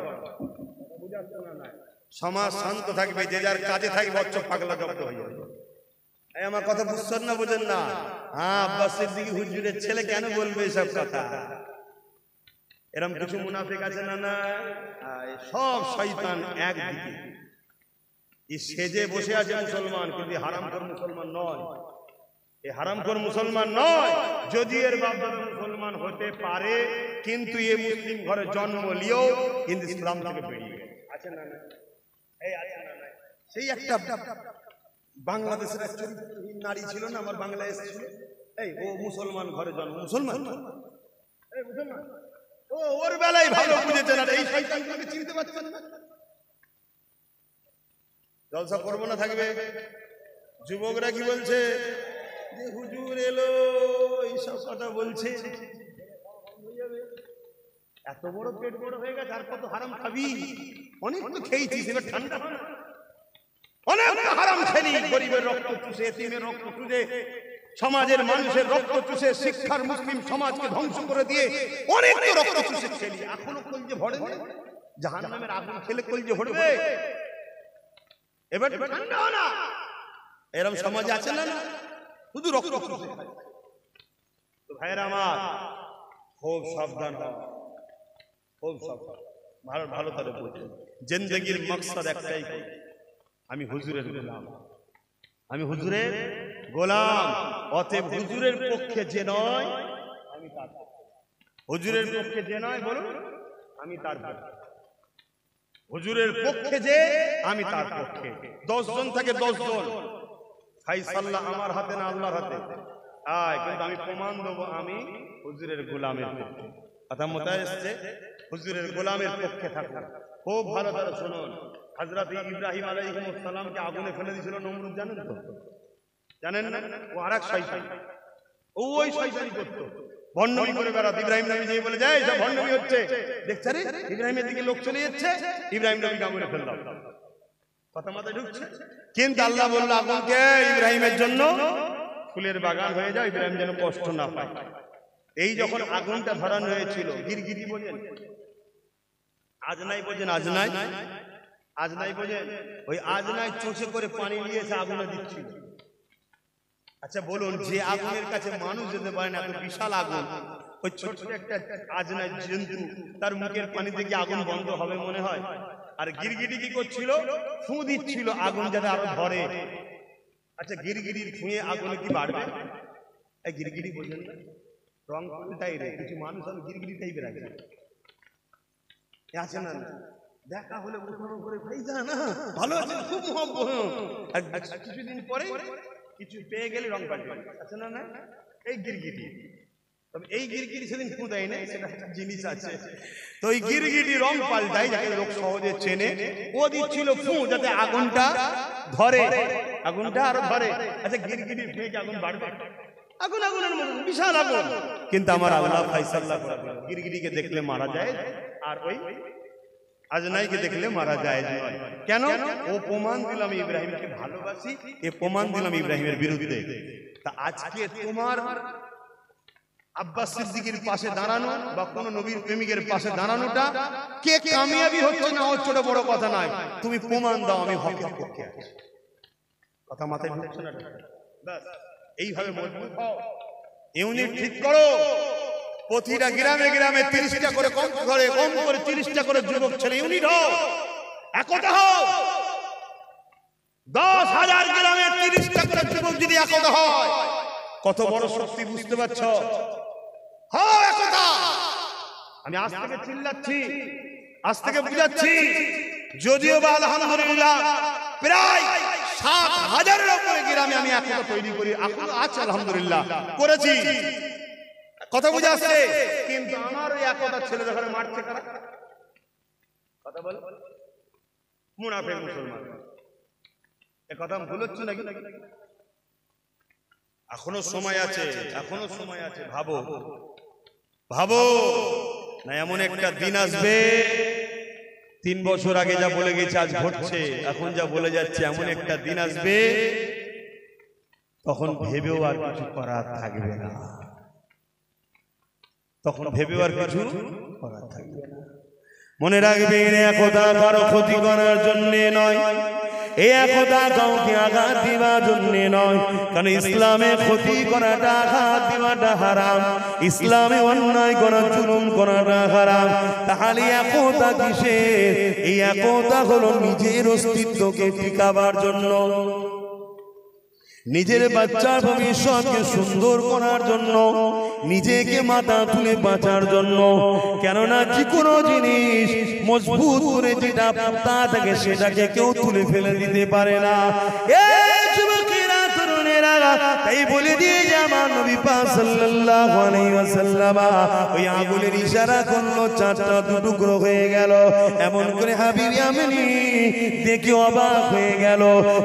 বুঝাচ্ছ না? না, সমাজ শান্ত থাকবে, যে যার কাজে থাকবে, অচ্ছ পাগলা জব্দ হয়ে যাবে। আমার কথা বুঝছেন না? বুঝেন না? হ্যাঁ, আব্বাস সিদ্দিকী হুজুরের ছেলে কেন বলবে এসব কথা? এরকম কিছু মুনাফিক আছে না? না, সব শয়তান একদিকে, এই সেজে বসে আছে মুসলমান, কিন্তু হারামখোর মুসলমান নয়। এই হারামখোর মুসলমান নয়। যদি এর বাপ দাদা মুসলমান হতে পারে, কিন্তু এ মুসলিম ঘরে জন্ম নিয়েও কিন্তু ইসলাম থেকে বেরিয়ে গেছে। আছে না? এই সেই একটা বাংলাদেশের এক চরিত্রহীন নারী ছিল না, আমার বাংলায় এসেছিল, এই ও মুসলমান ঘরে জন্ম, মুসলমান এই মুসলমান, ও ওর বেলায় ভালো বুঝেছে না, এই শয়তানকে চিনতে পারছেন না। জলসা করবো না থাকবে। যুবকরা কি বলছে যে হুজুর এলো, এইসব কথা বলছে। এত বড় পেট বড় হয়ে গেছে, আর কত হারাম খাবি? অনেক তো খেয়েছিস, এবার ঠান্ডা হয় না। অনেক হারাম খেলি, গরিবের রক্ত চুষে, এতিমের রক্ত চুষে, সমাজের মানুষের রক্ত চুষে, শিক্ষার মুসলিম সমাজকে ধ্বংস করে দিয়ে অনেক তো রক্ত চুষে খেলি। এখনো কলজে ভরে না, জাহান্নামের আগুন খেলে কলজে ভরবে। এবার ঠান্ডা হয় না, এরকম সমাজে আছে না, শুধু রক্ত চুষে খায়। তো ভাইয়েরা আমার, খুব সাবধান হও, খুব সাবধান, ভালো ভালো করে বুঝুন। জিন্দেগির মকসদ একটাই, আমি হুজুরের গোলাম, আমি হুজুরের গোলাম। অতএব হুজুরের পক্ষে যে নয় আমি তার পক্ষে, হুজুরের পক্ষে যে নয় বলুন আমি তার পক্ষে, হুজুরের পক্ষে যে আমি তার পক্ষে। 10 জন থাকে 10 জন, ফাইসাল্লাহ আমার হাতে না আল্লাহর হাতে। কিন্তু আমি প্রমাণ দেবো আমি হুজুরের গোলামের পক্ষে। কথা মতো এসছে, হুজুরের গোলামের পক্ষে থাকুন। খুব ভালো করে শুনুন। হযরত ইব্রাহিম আলাইহিস সালামকে আগুনে ফেলে দিয়েছিল নমরুদ, জানেন তো? জানেন না? ও আরেক শয়তান, ওই শয়তানি করতো, ভণ্ডামি করে বেড়াতো। ইব্রাহিম নবী যেই বলে যায় সব ভণ্ডামি হচ্ছে, দেখছে রে ইব্রাহিমের দিকে লোক চলে যাচ্ছে, ইব্রাহিম নবীকে আগুনে ফেলে দাও। কথা মাথায় ঢুকছে? কিন্তু আল্লাহ বলল আগুনকে ইব্রাহিমের জন্য ফুলের বাগান হয়ে যায়, ইব্রাহিম যেন কষ্ট না পায়। এই যখন আগুনটা ধরানো হয়েছিল, গিরগিটি বোঝেন, আজনাই বোঝেন, আজনাই, আজনাই বোঝেন, ওই আজনাই চোষে করে পানি নিয়ে এসে আগুনে দিচ্ছিল। আচ্ছা বলুন, যে আগুনের কাছে মানুষ যেতে পারে না, এত বিশাল আগুন, ওই ছোট একটা আজনাই জন্তু, তার মুখের পানি থেকে আগুন বন্ধ হবে মনে হয়? আর গিরগিটি কি করছিল? ফু দিচ্ছিল আগুন যাতে আরো ধরে। আচ্ছা গিরগিটির ফুঁয়ে আগুনে কি বাড়বে? এই গিরগিটি বোঝেন না, রং পাল্টাই রে। কিছু মানুষ আমি গিরগিটি টাইপের আছে না, দেখা হলে করে ভাই যা না ভালো আছে, খুব মহব্বত, আর কিছুদিন পরে কিছু পেয়ে গেলে রং পাল্টে আছে না, না এই গিরগিটি। তবে এই গিরগিটি সেদিন ফু দেয় না, সেটা একটা জিনিস আছে। তো এই গিরগিটি রং পাল্টায়, যাকে লোক সহজে চেনে। ও দিচ্ছিল ফু যাতে আগুনটা ধরে, আগুনটা আরো ধরে। আচ্ছা গিরগিটির ফুঁয়ে কি আগুন বাড়বে? আগুন আগুনের মতো বিশাল আগুন। কিন্তু আমার আল্লাহ ফায়সালা করে দিল, গিরগিটিকে দেখলে মারা যায়, আর ওই আজনাইকে দেখলে মারা যায় না। কেন? ও প্রমাণ দিলাম ইব্রাহিমকে ভালোবাসি, এ প্রমাণ দিলাম ইব্রাহিমের বিরুদ্ধে। তা আজকে তোমার আব্বাস সিদ্দিকীর পাশে দাঁড়ানো বা কোন নবীর প্রেমিকের পাশে দাঁড়ানোটা কে কামিয়াবি হচ্ছে না হচ্ছে ওটা বড় কথা নয়, তুমি প্রমাণ দাও আমি হকের পক্ষে আছি। কথা মাথায় ঢুকছে না? ব্যাস এইভাবে মজবুত হও, ইউনিট ঠিক করো। প্রতিটা গ্রামে গ্রামে 30টা করে কম করে 30টা করে যুবক ছেলে ইউনিট হও, একতা হও। 10,000 গ্রামে 30টা করে যুবক যদি একতা হয়, কত বড় শক্তি বুঝতে পারছো? হও একতা। আমি আজ থেকে চিল্লাচ্ছি, আজ থেকে বুঝাচ্ছি, যদিও বা আলহামদুলিল্লাহ প্রায় 7,000-এর উপরে গ্রামে আমি একতা তৈরি করি, এখন আছে আলহামদুলিল্লাহ করেছি। কথা বুঝে আসছে? কিন্তু আমার ওই একতা ছেলেদের ঘরে মারছে কারা? কথা বল, মুনাফিক মুসলমান। এ কথা ভুল হচ্ছে নাকি? এখনো সময় আছে, এখনো সময় আছে। ভাবো ভাবো না, এমন একটা দিন আসবে, 3 বছর আগে যা বলে গেছে আজ ঘটছে, এখন যা বলে যাচ্ছে, এমন একটা দিন আসবে তখন ভেবেও আর কিছু করার থাকবে না, তখন ভেবেও আর কিছু করার থাকবে না। মনে রাখবেন, একতা কারো ক্ষতি করার জন্য নয়, এই একতা কাউকে আঘাত দিবার জন্য নয়। কারণ ইসলামে ক্ষতি করাটা, আঘাত দিবাটা হারাম, ইসলামে অন্যায় করা, জুলুম করাটা হারাম। তাহলে একতা কিসের? এই একতা হলো নিজের অস্তিত্বকে টিকাবার জন্য, নিজের বাচ্চার ভবিষ্যৎকে সুন্দর করার জন্য, নিজেকে মাথা তুলে বাঁচার জন্য। কেননা যে কোনো জিনিস মজবুত করে যেটা পাতা থাকে সেটাকে কেউ তুলে ফেলে দিতে পারে না। যুবকেরা, তরুণেরা, তাই বলে দিয়ে যে আমার নবী পাক সাল্লাল্লাহু আলাইহি ওয়াসাল্লাম ওই আগুনের ইশারা করলো, চারটা টুকরো হয়ে গেল। এমন করে হাবিবি আমানি দেখে অবাক হয়ে গেল।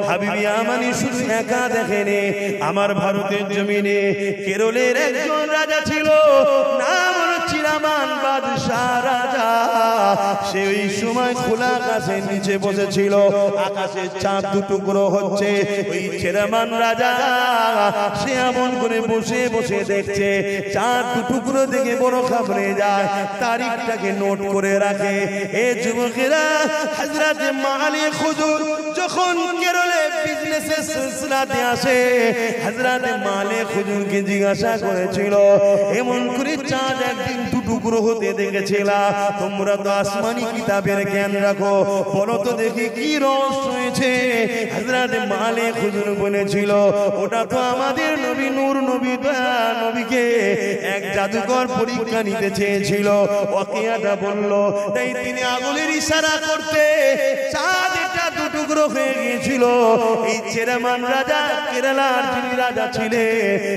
হাবিবি আমানি শুধু একা দেখেনি, আমার ভারতের জমিনে কেরলের একজন রাজা ছিল, নাম হলো চিরামান বাদশাহ রাজা। সে ওই সময় খোলা আকাশের নিচে বসেছিল, আকাশের চাঁদ টুকরো হচ্ছে। ওই চিরামান রাজা সে এমন করে বসে বসে দেখছে, চাঁদ টুকরো দেখে বড় ঘাবড়ে যায়, তারিখটাকে নোট করে রাখে। এ যুবকেরা, হযরত মালিক হুজুর যখন কেরলে বিজনেসের সিলসিলাতে আসে, হযরত মালিক হুজুরকে জিজ্ঞাসা করেছিল, এমন করে চাঁদ একদিন টুকরো হতে দেখেছিলা, তোমরা তো আসমানি কিতাবের জ্ঞান রাখো, বলো তো দেখি কি রহস্য হয়েছে? হযরত মালিক হুজুর বলেছিল, ওটা তো আমাদের নবী নূর নবী দয়া নবীকে এক জাদুকর পরীক্ষা নিতে চেয়েছিল। ওয়াকিয়াটা বলল, তাই তিনি আগুনের ইশারা করতে চাঁদ এটা টুকরো হয়ে গিয়েছিল। এই চেরামান রাজা, কেরালার যিনি রাজা ছিলেন,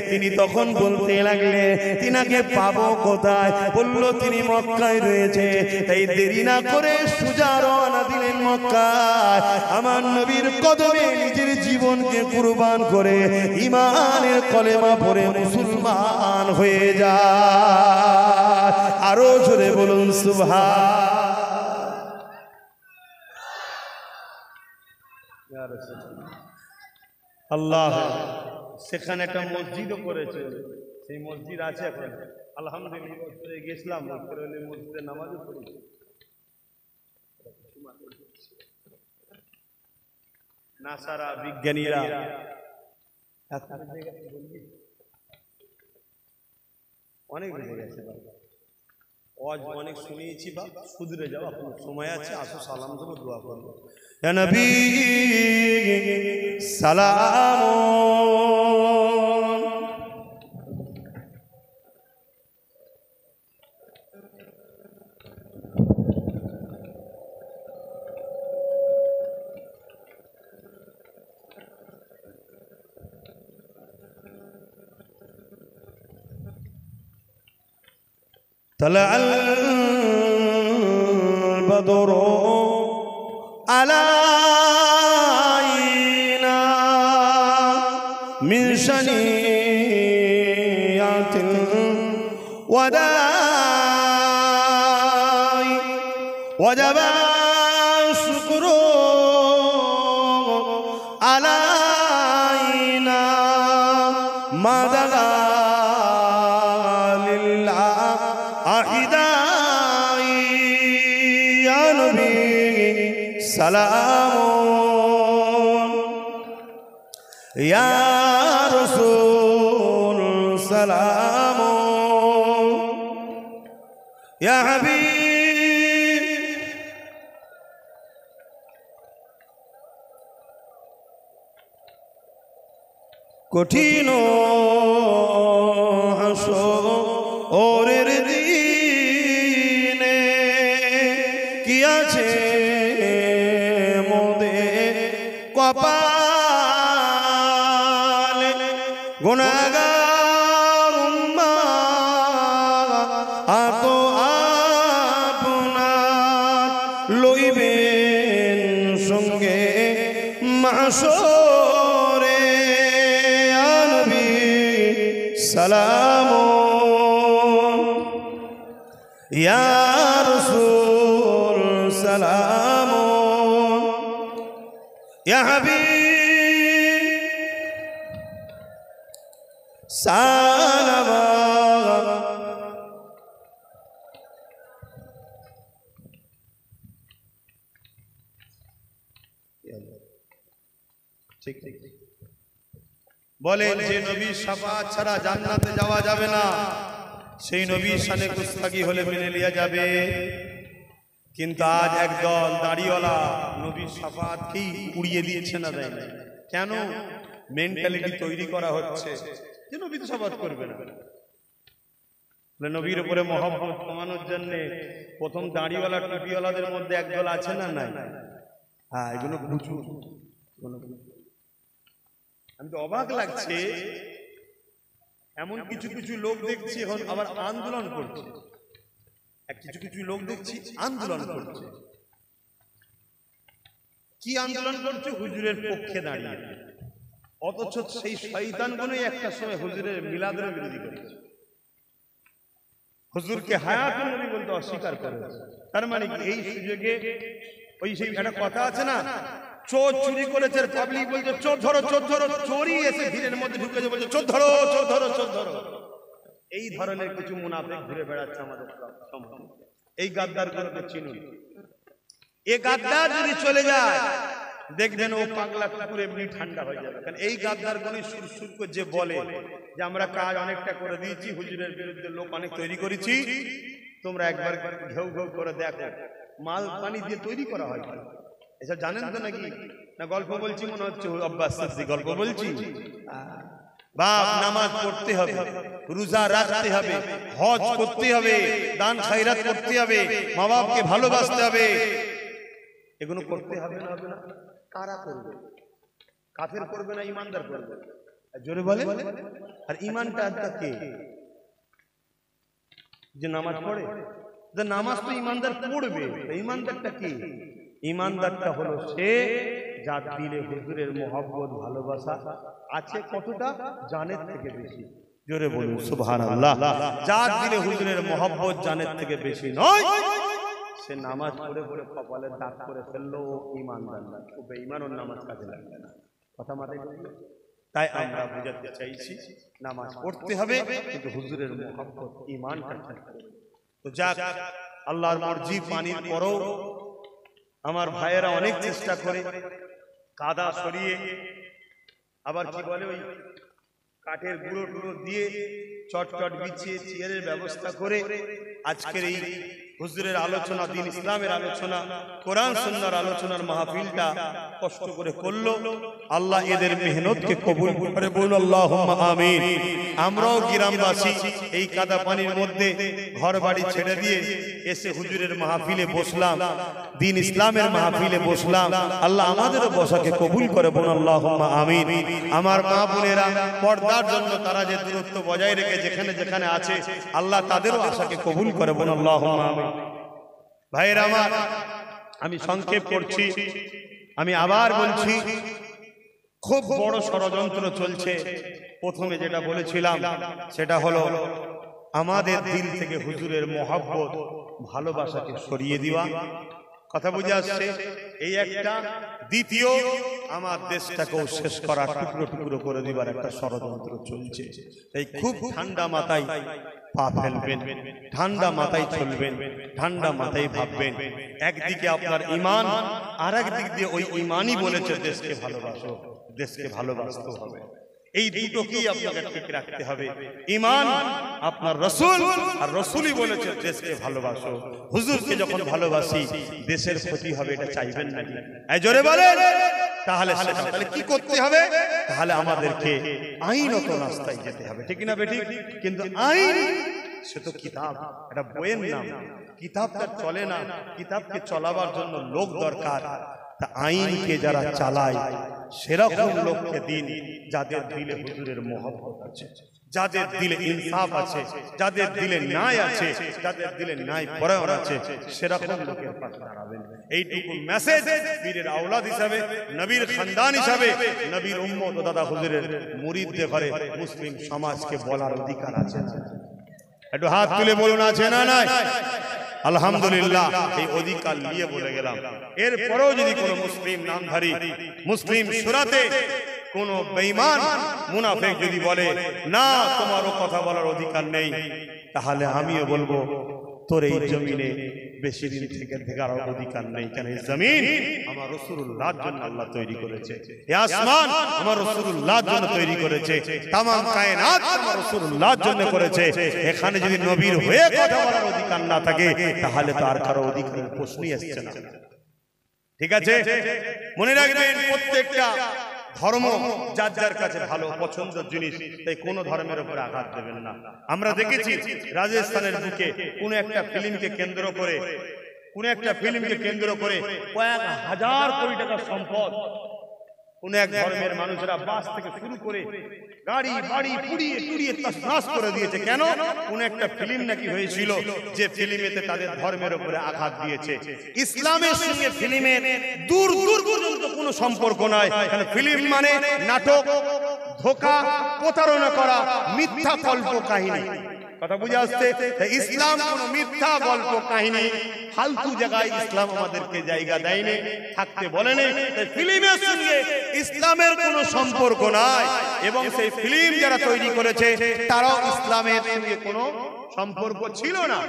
তিনি তখন বলতে লাগলেন, তিনাকে পাবো কোথায়? বলল তিনি মক্কায় রয়েছে। তাই দেরি না করে সোজা রওনা দিলেন মক্কায়। আমার নবীর কদমে নিজের জীবনকে কুরবান করে ঈমানের কলেমা পড়ে মুসলমান হয়ে যায়। আরো জোরে বলুন সুবহান। আল্লাহ। সেখানে একটা মসজিদও করেছে, সেই মসজিদ আছে এখন। আলহামদুলিল্লাহ গেছিলাম, মসজিদে নামাজও পড়েছি। নাসারা বিজ্ঞানীরা অনেক বেড়ে গেছে, অনেক শুনিয়েছি, বা সুদূরে যাও, আপনার সময় আছে, আসো সালাম দেবো, দোয়া করবো। ইয়া নবী সালাম। طلع البدر علينا من شنيعة الوداع وجب الشكر علينا ما دعا سلام يا رسول سلام يا حبيب কঠিন হাসরের দিনে কি আছে কপালে গুনাহগার উম্মাত আতো আপনার লইবেন সঙ্গে মাহশরে। ইয়া নবী সালাম ইয়া রাসূল সালাম ইয়া হাবিব সালাম। ঠিক ঠিক বলেন, যে নবীর শাফাআত ছাড়া জান্নাতে যাওয়া যাবে না, সেই নবীর শানে গুস্তাখি হলে মেনে লিয়া যাবে। কিন্তু আজ একদল দাড়িওয়ালা নবীর শাফাআতকেই উড়িয়ে দিয়েছে না, দেয় না। কেন? মেন্টালিটি তৈরি করা হচ্ছে যে নবী তো শপথ করবে না। নবীর উপরে মহব্বত কমানোর জন্য প্রথম দাড়িওয়ালা টুপিওয়ালাদের মধ্যে একদল আছে না নাই? হ্যাঁ, এগুলো বুঝুন। আমি তো অবাক লাগছে, এমন কিছু কিছু লোক দেখছি এখন আবার আন্দোলন করছে। কিছু কিছু লোক দেখছি আন্দোলন করছে। কি আন্দোলন করছে? হুজুরের পক্ষে দাঁড়িয়ে। অথচ সেই শয়তানগুলোই একটা সময় হুজুরের মিলাদের বিরোধী করেছে, হুজুরকে হায়াতুন নবী বলতে অস্বীকার করেছে। তার মানে কি এই সুযোগে ওই সেই একটা কথা আছে না, চোর চুরি করেছে, পাবলিক বলছে চোর ধরো চোর ধরো, চোরই এসে ভিড়ের মধ্যে ঢুকেছে বলছে চোর ধরো চোর ধরো চোর ধরো। এই ধরনের কিছু মুনাফিক ঘুরে বেড়াচ্ছে আমাদের সমাজে। এই গাদ্দারগুলোকে চিনুন। এই গাদ্দার যদি চলে যায় দেখবেন ও পাগলা কুকুর এমনি ঠান্ডা হয়ে যাবে। কারণ এই গাদ্দারগুলো সুরসুর করে যে বলে যে আমরা কাজ অনেকটা করে দিয়েছি, হুজুরের বিরুদ্ধে লোক অনেক তৈরি করেছি, তোমরা একবার ঘেউ ঘেউ করে দেখো, মাল পানি দিয়ে তৈরি করা হয়। এসব জানেন তো নাকি? না গল্প বলছি মনে হচ্ছে আব্বাস সিদ্দিক গল্প বলছি? বাপ নামাজ পড়তে হবে, রোজা রাখতে হবে, হজ করতে হবে, দান খায়রাত করতে হবে, মা বাপকে ভালোবাসতে হবে, এগুলো করতে হবে না? হবে না? কারা করবে? কাফের করবে না ইমানদার করবে? জোরে বলে। আর ইমানটা কে যে নামাজ পড়ে? যে নামাজ তো ইমানদার পড়বে, ইমানদারটা কে? ইমানদারটা হলো সে যার দিলে হুজুরের মহব্বত ভালোবাসা আছে। কতটা? জানের থেকে বেশি। জোরে বলুন সুবহানাল্লাহ। যার দিলে হুজুরের মহব্বত জানের থেকে বেশি নয়, সে নামাজ পড়ে পড়ে কপালে দাগ করে ফেললো, ইমানদার না, ও বেঈমান, ওর নামাজ কাজে লাগবে না। কথা মাথায় রাখবেন। তাই আমরা বুঝাতে চাইছি নামাজ পড়তে হবে, কিন্তু হুজুরের মহব্বত ঈমানটা থাকতে হবে। তো যাক, আল্লাহর মর্জি। পানির পরও আমার ভাইয়েরা অনেক চেষ্টা করে কাদা সরিয়ে, আবার কি বলে ওই কাঠের গুঁড়ো টুড়ো দিয়ে চট চট বিছিয়ে চেয়ারের ব্যবস্থা করে আজকের এই হুজুরের আলোচনা, দিন ইসলামের আলোচনা, কোরআন সুন্নাহর আলোচনার মাহফিলটা কষ্ট করে করলো। আল্লাহ এদের মেহনতকে কবুল করে, বলুন আল্লাহুম্মা আমিন। আমরাও গ্রামবাসী এই কাদা পানির মধ্যে ঘর বাড়ি ছেড়ে দিয়ে এসে হুজুরের মাহফিলে বসলাম, দিন ইসলামের মাহফিলে বসলাম। আল্লাহ আমাদেরও বসাকে কবুল করে, বলুন আল্লাহুম্মা আমিন। আমার মা বোনেরা পর্দার জন্য তারা যে দূরত্ব বজায় রেখে যেখানে যেখানে আছে, আল্লাহ তাদেরও আশাকে কবুল করে, বলুন আল্লাহুম্মা আমিন। ভাইয়েরা আমার, আমি সংক্ষেপ করছি, আমি আবার বলছি, খুব বড় ষড়যন্ত্র চলছে। প্রথমে যেটা বলেছিলাম সেটা হলো আমাদের দিল থেকে হুজুরের মহব্বত ভালোবাসাকে সরিয়ে দেওয়া। কথা বুঝে আসছে? এই একটা। দ্বিতীয়, আমার দেশটাকেও শেষ করা, টুকরো টুকরো করে দিবার একটা ষড়যন্ত্র চলছে। তাই খুব ঠান্ডা মাথায় পা ফেলবেন, ঠান্ডা মাথায় চলবেন, ঠান্ডা মাথায় ভাববেন। একদিকে আপনার ঈমান, আর একদিক দিয়ে ওই ঈমানই বলেছে দেশকে ভালোবাসো, দেশকে ভালোবাসতে হবে। এই দুটোকেই আপনাকে ঠিক রাখতে হবে। ঈমান আপনার রাসূল, আর রাসূলই বলেছে দেশকে ভালোবাসো। হুজুরকে যখন ভালোবাসি দেশের ক্ষতি হবে, এটা চাইবেন নাকি? এই জোরে বলেন। তাহলে কি করতে হবে? তাহলে আমাদেরকে আইনত রাস্তায় যেতে হবে, ঠিক না বেঠিক? কিন্তু আইন সে তো কিতাব, এটা বইয়ের নাম। কিতাবটা চলে না, কিতাবকে চলাবার জন্য লোক দরকার। তা আইনকে যারা চালায় সেরকম লোককে দিন, যাদের দিলে হুজুরের মহব্বত আছে, যাদের দিলে ইনসাফ আছে, যাদের দিলে ন্যায় আছে, যাদের দিলে ন্যায় পরায়ণ আছে, সেরকম লোকের পাশে দাঁড়াবেন। এইটুকু মেসেজ পীরের আওলাদ হিসাবে, নবীর খানদান হিসাবে, নবীর উম্মত ও দাদা হুজুরের মুরিদদের ঘরে মুসলিম সমাজকে বলার অধিকার আছে। একটু হাত তুলে বলুন, আছে না নাই? আলহামদুলিল্লাহ, এই অধিকার নিয়ে বলে গেলাম। এরপরেও যদি কোনো মুসলিম নামধারী, মুসলিম সুরাতে কোন বেঈমান মুনাফিক যদি বলে না তোমারও কথা বলার অধিকার নেই, তাহলে আমিও বলবো তোর এই জমিনে বেশি দিন থেকে থাকার অধিকার নেই। কেন এই জমিন আমার রাসূলুল্লাহর জন্য আল্লাহ তৈরি করেছে, এই আসমান আমার রাসূলুল্লাহর জন্য তৈরি করেছে, তামাম কায়নাত আমার রাসূলুল্লাহর জন্য করেছে। এখানে যদি নবীর হয়ে কথা বলার অধিকার না থাকে, তাহলে তো আর কারো অধিকারের প্রশ্নই আসছে না। ঠিক আছে, মনে রাখবেন প্রত্যেকটা ধর্ম যার যার কাছে ভালো পছন্দের জিনিস, তাই কোনো ধর্মের উপরে আঘাত দেবেন না। আমরা দেখেছি রাজস্থানের বুকে কোনো একটা ফিল্মকে কেন্দ্র করে কয়েক হাজার কোটি টাকার সম্পদ কোন এক ধর্মের মানুষেরা বাস থেকে শুরু করে গাড়ি বাড়ি পুড়িয়ে টুড়িয়ে তছনছ করে দিয়েছে। কেন? কোন একটা ফিল্ম নাকি হয়েছিল, যে ফিল্মেতে তাদের ধর্মের উপরে আঘাত দিয়েছে। ইসলামের সঙ্গে ফিল্মের দূর দূর পর্যন্ত কোনো সম্পর্ক নাই। কারণ ফিল্ম মানে নাটক, ধোঁকা, প্রতারণা করা, মিথ্যা গল্প কাহিনী। কথা বুঝে আসছে? ইসলাম কোন মিথ্যা গল্প কাহিনী ফালতু জায়গায় ইসলাম আমাদেরকে জায়গা দেয়নি, থাকতে বলেনি। ফিল্মের সঙ্গে ইসলামের কোনো সম্পর্ক নাই, এবং সেই ফিল্ম যারা তৈরি করেছে তারাও ইসলামের সঙ্গে কোনো সম্পর্ক ছিল না,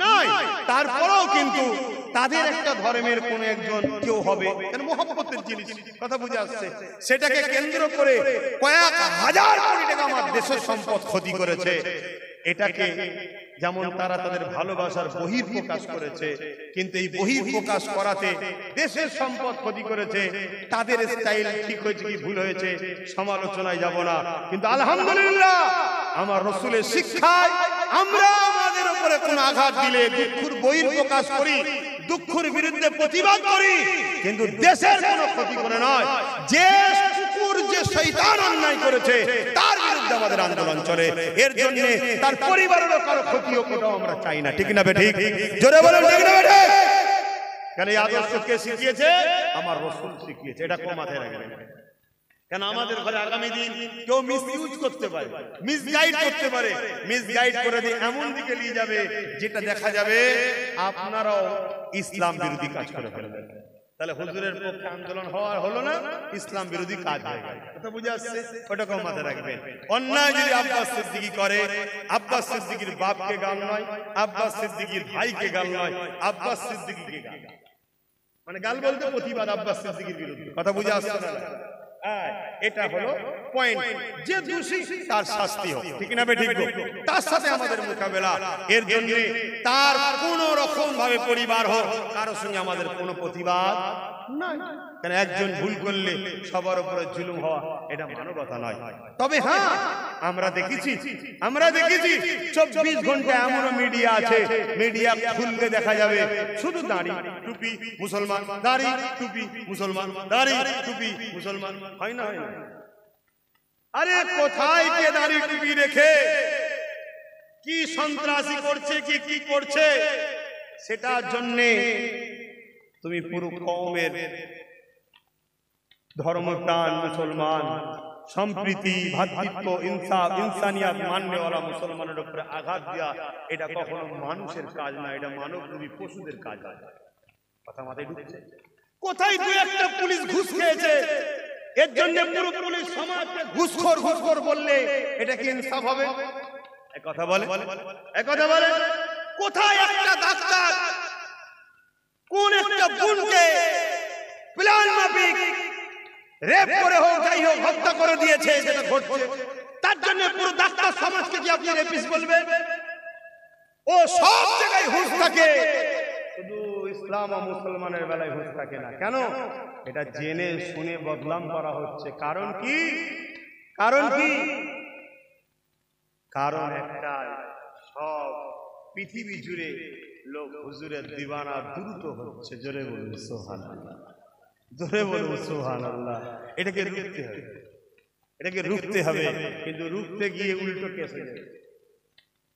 নাই। তারপরেও কিন্তু তাদের একটা ধর্মের কোন একজন কেউ হবে, মহব্বতের জিনিস। কথা বুঝে আসছে? সেটাকে কেন্দ্র করে কয়েক হাজার কোটি টাকা আমার দেশের সম্পদ ক্ষতি করেছে। এটাকে যেমন তারা তাদের ভালোবাসার বহির প্রকাশ করেছে, কিন্তু এই বহির প্রকাশ করাতে দেশের সম্পদ ক্ষতি করেছে। তাদের স্টাইল ঠিক হয়েছে কি ভুল হয়েছে সমালোচনায় যাব না, কিন্তু আলহামদুলিল্লাহ আমার রাসূলের শিক্ষায় আমরা আমাদের উপরে কোন আঘাত দিলে দুঃখের বহির প্রকাশ করি, দুঃখের বিরুদ্ধে প্রতিবাদ করি, কিন্তু দেশের কোনো ক্ষতি করে নয়। যে কুকুর, যে শয়তান অন্যায় করেছে তার বিরুদ্ধে আমাদের আন্দোলন চলে। এর জন্য তার পরিবারেরও কারো ক্ষতি হোক, ওটাও আমরা চাই না। ঠিক না বেঠিক? জোরে বলেন ঠিক না বেঠিক? কেন এই আদর্শ কে শিখিয়েছে? আমার রাসূল শিখিয়েছে। এটা কোন মাথায় রাখবেন। কেন আমাদের ঘরে আগামী দিন কেউ মিসইউজ করতে পারে, মিসগাইড করতে পারে, মিসগাইড করে দিয়ে এমন দিকে নিয়ে যাবে যেটা দেখা যাবে আপনারাও ইসলাম বিরোধী কাজ করে ফেলবেন। তাহলে হুজুরের পক্ষে আন্দোলন হওয়ার হলো না, ইসলাম বিরোধী কাজ হয়ে গেল। কথা বুঝে আসছে? ওটাকেও মাথায় রাখবেন। অন্যায় যদি আব্বাস সিদ্দিকী করে, আব্বাস সিদ্দিকীর বাপকে গাল নয়, আব্বাস সিদ্দিকীর ভাইকে গাল নয়, আব্বাস সিদ্দিকীকে গাল, মানে গাল বলতে প্রতিবাদ আব্বাস সিদ্দিকীর বিরুদ্ধে। কথা বুঝে আসছে না? এটা হলো পয়েন্ট। যে দোষী তার শাস্তি হোক, ঠিক না বেঠিক? তার সাথে আমাদের মোকাবেলা। এর জন্য তার কোন রকম ভাবে পরিবার হোক, কারোর সঙ্গে আমাদের কোনো প্রতিবাদ নাই। কারণ একজন ভুল করলে সবার উপরে জুলুম হওয়া এটা মানবতা নয়। তবে হ্যাঁ, আমরা দেখেছি 24 ঘন্টা এমন মিডিয়া আছে, মিডিয়া খুললে দেখা যাবে শুধু দাড়ি টুপি মুসলমান, দাড়ি টুপি মুসলমান, দাড়ি টুপি মুসলমান। হয় না? হয় না? আরে কোথায় কে দাড়ি টুপি রেখে কি সন্ত্রাসী করছে, কি করছে, সেটার জন্য তুমি পুরো কওমের ধর্মপ্রাণ মুসলমান, সম্প্রীতি, ভ্রাতৃত্ব, ইনসাফ, ইনসানিয়াত মাননেওয়ালা মুসলমানের উপরে আঘাত দেওয়া, এটা কখনো মানুষের কাজ না, এটা মানবরূপী পশুদের কাজ। কথা মাথায় ঢুকছে? কোথায় দুই একটা পুলিশ ঘুষ খেয়েছে, এর জন্য পুরো পুলিশ সমাজকে ঘুষখোর বললে এটা কি ইনসাফ হবে? এক কথা বলে, কোথায় একটা ডাক্তার কোন একটা বোনকে প্ল্যান মাফিক রেপ করে হোক যাই হোক হত্যা করে দিয়েছে, যেটা ঘটছে, তার জন্য পুরো ডাক্তার সমাজকে কি আপনি রেপিস্ট বলবে? ও সব জায়গায় হুঁশ থাকে, শুধু ইসলাম ও মুসলমানের বেলায় হুঁশ থাকে না। কেন? এটা জেনে শুনে বদনাম করা হচ্ছে। কারণ কি? কারণ একটা, সব পৃথিবী জুড়ে লোক হুজুরের দিওয়ানা দ্রুত হচ্ছে। জোরে বলুন সুবহানাল্লাহ, জোরে বলুন সুবহানাল্লাহ। এটাকে রুখতে হবে, কিন্তু রুখতে গিয়ে উল্টো কেস হয়ে যাবে।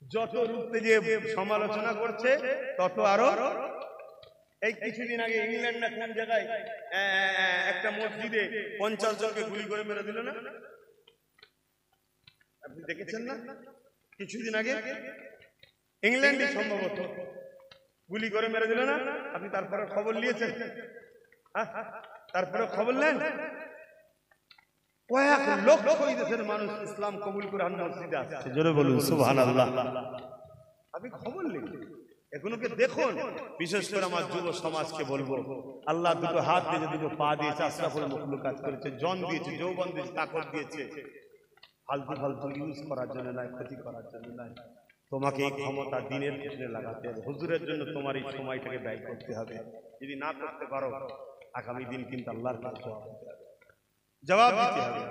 যত রুখতে গিয়ে সমালোচনা করছে তত আরো। এই কিছুদিন আগে ইংল্যান্ড না কোন জায়গায় একটা মসজিদে 50 জনকে গুলি করে মেরে দিল না? আপনি দেখেছেন না? কিছুদিন আগে ইংল্যান্ডে সম্ভবত গুলি করে মেরে দিল না? আপনি তারপরে খবর নিয়েছেন? তারপরে খবর নেন? কয়েক লক্ষ দেশের মানুষ ইসলাম কবুল করে মসজিদে আসছে। জোরে বলুন সুবহানাল্লাহ। আপনি খবর নেন, এগুলোকে দেখুন। বিশেষ করে আমার যুব সমাজকে বলবো, আল্লাহ দুটো হাত দিয়েছে, দুটো পা দিয়েছে, আশরাফুল মাখলুকাত করেছে, জন দিয়েছে, যৌবন দিয়েছে, তাকত দিয়েছে। ফালতু ইউজ করার জন্য নয়, ক্ষতি করার জন্য নয়। তোমাকে এই ক্ষমতা দিনের ক্ষেত্রে লাগাতে হবে। হুজুরের জন্য তোমার এই সময়টাকে ব্যয় করতে হবে। যদি না করতে পারো, আগামী দিন কিন্তু আল্লাহর কাছে জবাব দিতে হবে। জবাব দিতে হবে।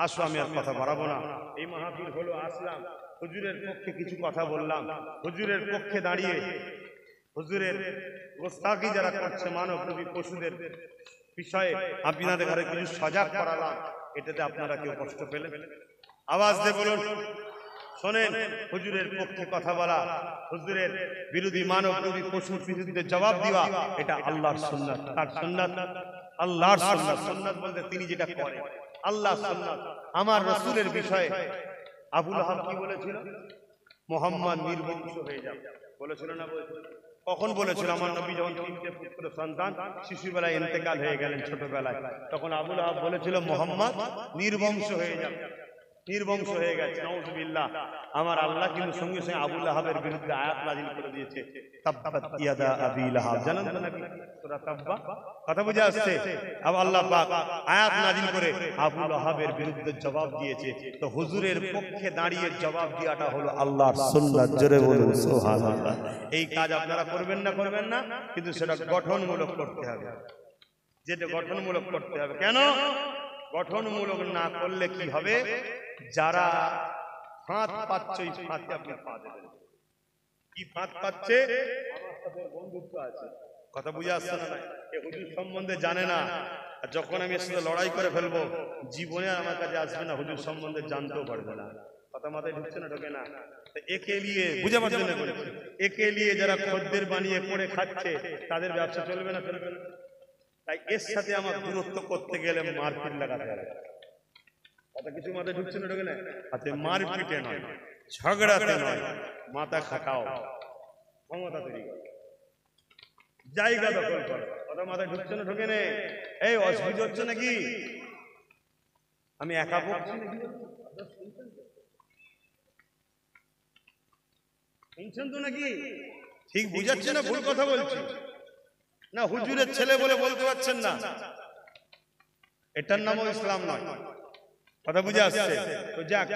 আসো আমি আর কথা বাড়াবো না, এই মাহফিল হলো আসলাম হুজুরের পক্ষে কিছু কথা বললাম, হুজুরের পক্ষে দাঁড়িয়ে হুজুরের গোস্তাকি যারা করছে মানব নবী পশুদের বিষয়ে আপনাদের ঘরে কিছু সজাগ করালাম, এটাতে আপনারা কেউ কষ্ট পেলেন? আওয়াজ দিয়ে বলুন। শোনেন, হুজুরের পক্ষে কথা বলা, হুজুরের বিরোধী মানব নবী পশুর বিরুদ্ধে জবাব দেওয়া, এটা আল্লাহর সুন্নাত। তার সুন্নাত আল্লাহর সুন্নাত। সুন্নাত বলতে তিনি যেটা করেন, আল্লাহর সুন্নাত। আমার রাসূলের বিষয়ে আবু লাহাব কি বলেছিল? মুহাম্মদ নির্বংশ হয়ে যাবে বলেছিল না? কখন বলেছিল? আমার নবী যখন 3টে পুত্র সন্তান শিশুবেলায় ইন্তেকাল হয়ে গেলেন ছোটবেলায়, তখন আবু লাহাব বলেছিল মুহাম্মদ নির্বংশ হয়ে যাবে। নির্বংশ হয়ে গেছে, নাউযুবিল্লাহ। আমার আল্লাহ কিন্তু সঙ্গে সঙ্গে আবু লাহাবের বিরুদ্ধে আয়াত নাযিল করে দিয়েছে, তাব্বাত ইয়াদা আবি লাহাব। জানেন তো নাকি সূরা তাব্বা? কথা বুঝে আসছে? আবার আল্লাহ পাক আয়াত নাযিল করে আবু লাহাবের বিরুদ্ধে জবাব দিয়েছে। তো হুজুরের পক্ষে দাঁড়িয়ে জবাব দেওয়াটা হলো আল্লাহর সুন্নাত। জোরে বলুন সুবহানাল্লাহ। এই কাজ আপনারা করবেন না করবেন না, কিন্তু সেটা গঠনমূলক করতে হবে। যেটা গঠনমূলক করতে হবে। কেন গঠনমূলক না করলে কি হবে? যারা ফাঁদ পাচ্ছে ওই ফাঁদে আপনি পা দেবেন। কি ফাঁদ পাচ্ছে? আমার সাথে বন্ধুত্ব আছে, কথা বুঝে আসছে না? এ হুজুর সম্বন্ধে জানে না, আর যখন আমি এর সাথে লড়াই করে ফেলবো জীবনে আমার কাছে আসবে না, হুজুর সম্বন্ধে জানতেও পারবে না। কথা মাথায় ঢুকছে না? ঢোকে না? একে নিয়ে বুঝে পারছে না, একে নিয়ে যারা খদ্দের বানিয়ে পড়ে খাচ্ছে তাদের ব্যবসা চলবে না, চলবে না। তাই এর সাথে আমার দূরত্ব করতে গেলে মারপিট লাগাতে হবে। কথা কিছু মাথায় ঢুকছে না? ঢোকে না? হাতে মারপিটে নয়, ঝগড়াতে নয়, মাথা খাটাও, ক্ষমতা তৈরি করো, জায়গা দখল করো। কথা মাথায় ঢুকছে না? ঢোকে না? এই অসুবিধা হচ্ছে নাকি? আমি একা বলছি নাকি? শুনছেন তো নাকি? ঠিক বুঝাচ্ছে না? ভুল কথা বলছি না? হুজুরের ছেলে বলে বলতে পারছেন না? এটার নামও ইসলাম নয়। কথা বুঝে আসছে? তো যাক,